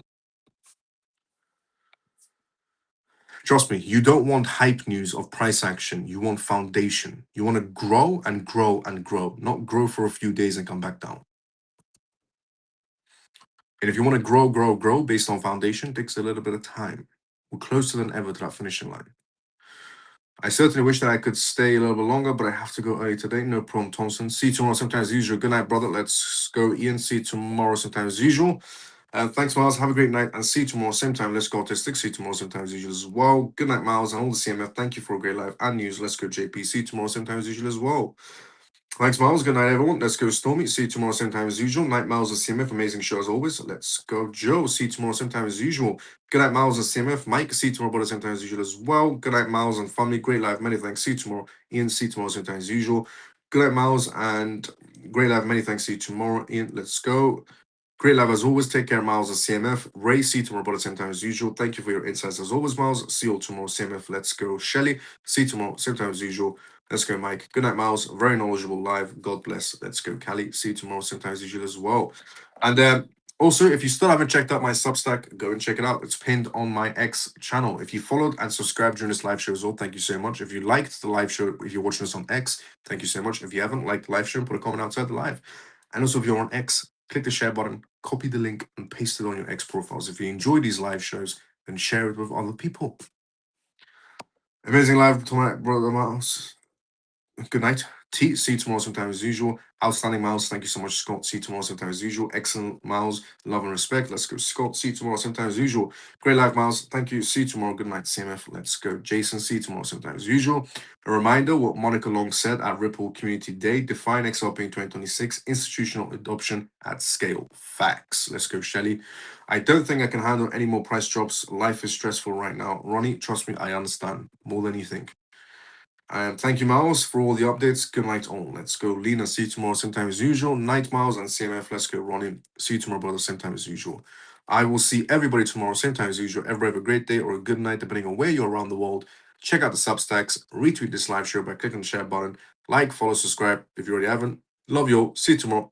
Trust me, you don't want hype news of price action. You want foundation. You want to grow and grow and grow, not grow for a few days and come back down. And if you want to grow based on foundation, it takes a little bit of time. We're closer than ever to that finishing line. I certainly wish that I could stay a little bit longer, but I have to go early today. No problem, Thompson. See you tomorrow, sometimes as usual. Good night, brother. Let's go, Ian. See you tomorrow, sometimes as usual. Thanks, Miles. Have a great night and see you tomorrow, same time. Let's go autistic. See you tomorrow, same time as usual as well. Good night, Miles, and all the CMF. Thank you for a great live and news. Let's go, JP. See you tomorrow, same time as usual as well. Thanks, Miles. Good night, everyone. Let's go, Stormy. See you tomorrow, same time as usual. Night, Miles and CMF. Amazing show as always. Let's go, Joe. See you tomorrow, same time as usual. Good night, Miles and CMF. Mike, see you tomorrow, brother, same time as usual as well. Good night, Miles and family. Great live. Many thanks. See you tomorrow. Ian, see you tomorrow, same time as usual. Good night, Miles, and great live. Many thanks. See you tomorrow. Ian, let's go. Great live as always. Take care, Miles and CMF. Ray, see you tomorrow, brother, same time as usual. Thank you for your insights as always, Miles. See you all tomorrow, CMF. Let's go. Shelly, see you tomorrow, same time as usual. Let's go, Mike. Good night, Miles. Very knowledgeable live. God bless. Let's go, Callie. See you tomorrow, same time as usual as well. And also, if you still haven't checked out my Substack, go and check it out. It's pinned on my X channel. If you followed and subscribed during this live show as well, thank you so much. If you liked the live show, if you're watching this on X, thank you so much. If you haven't liked the live show, put a comment outside the live. And also, if you're on X, click the share button, copy the link, and paste it on your X profiles. If you enjoy these live shows, then share it with other people. Amazing live tonight, brother Miles. Good night. See you tomorrow sometime as usual. Outstanding, Miles. Thank you so much, Scott. See you tomorrow sometime as usual. Excellent, Miles. Love and respect. Let's go, Scott. See you tomorrow sometime as usual. Great life, Miles. Thank you. See you tomorrow. Good night, CMF. Let's go, Jason. See you tomorrow sometime as usual. A reminder what Monica Long said at Ripple Community Day: define XRP in 2026, institutional adoption at scale. Facts. Let's go, Shelly. I don't think I can handle any more price drops. Life is stressful right now. Ronnie, trust me, I understand more than you think. And thank you, Miles, for all the updates. Good night, all. Let's go, Lena. See you tomorrow, same time as usual. Night, Miles, and CMF. Let's go, Ronnie. See you tomorrow, brother, same time as usual. I will see everybody tomorrow, same time as usual. Everybody have a great day or a good night, depending on where you're around the world. Check out the Substacks. Retweet this live show by clicking the share button. Like, follow, subscribe if you already haven't. Love you all. See you tomorrow.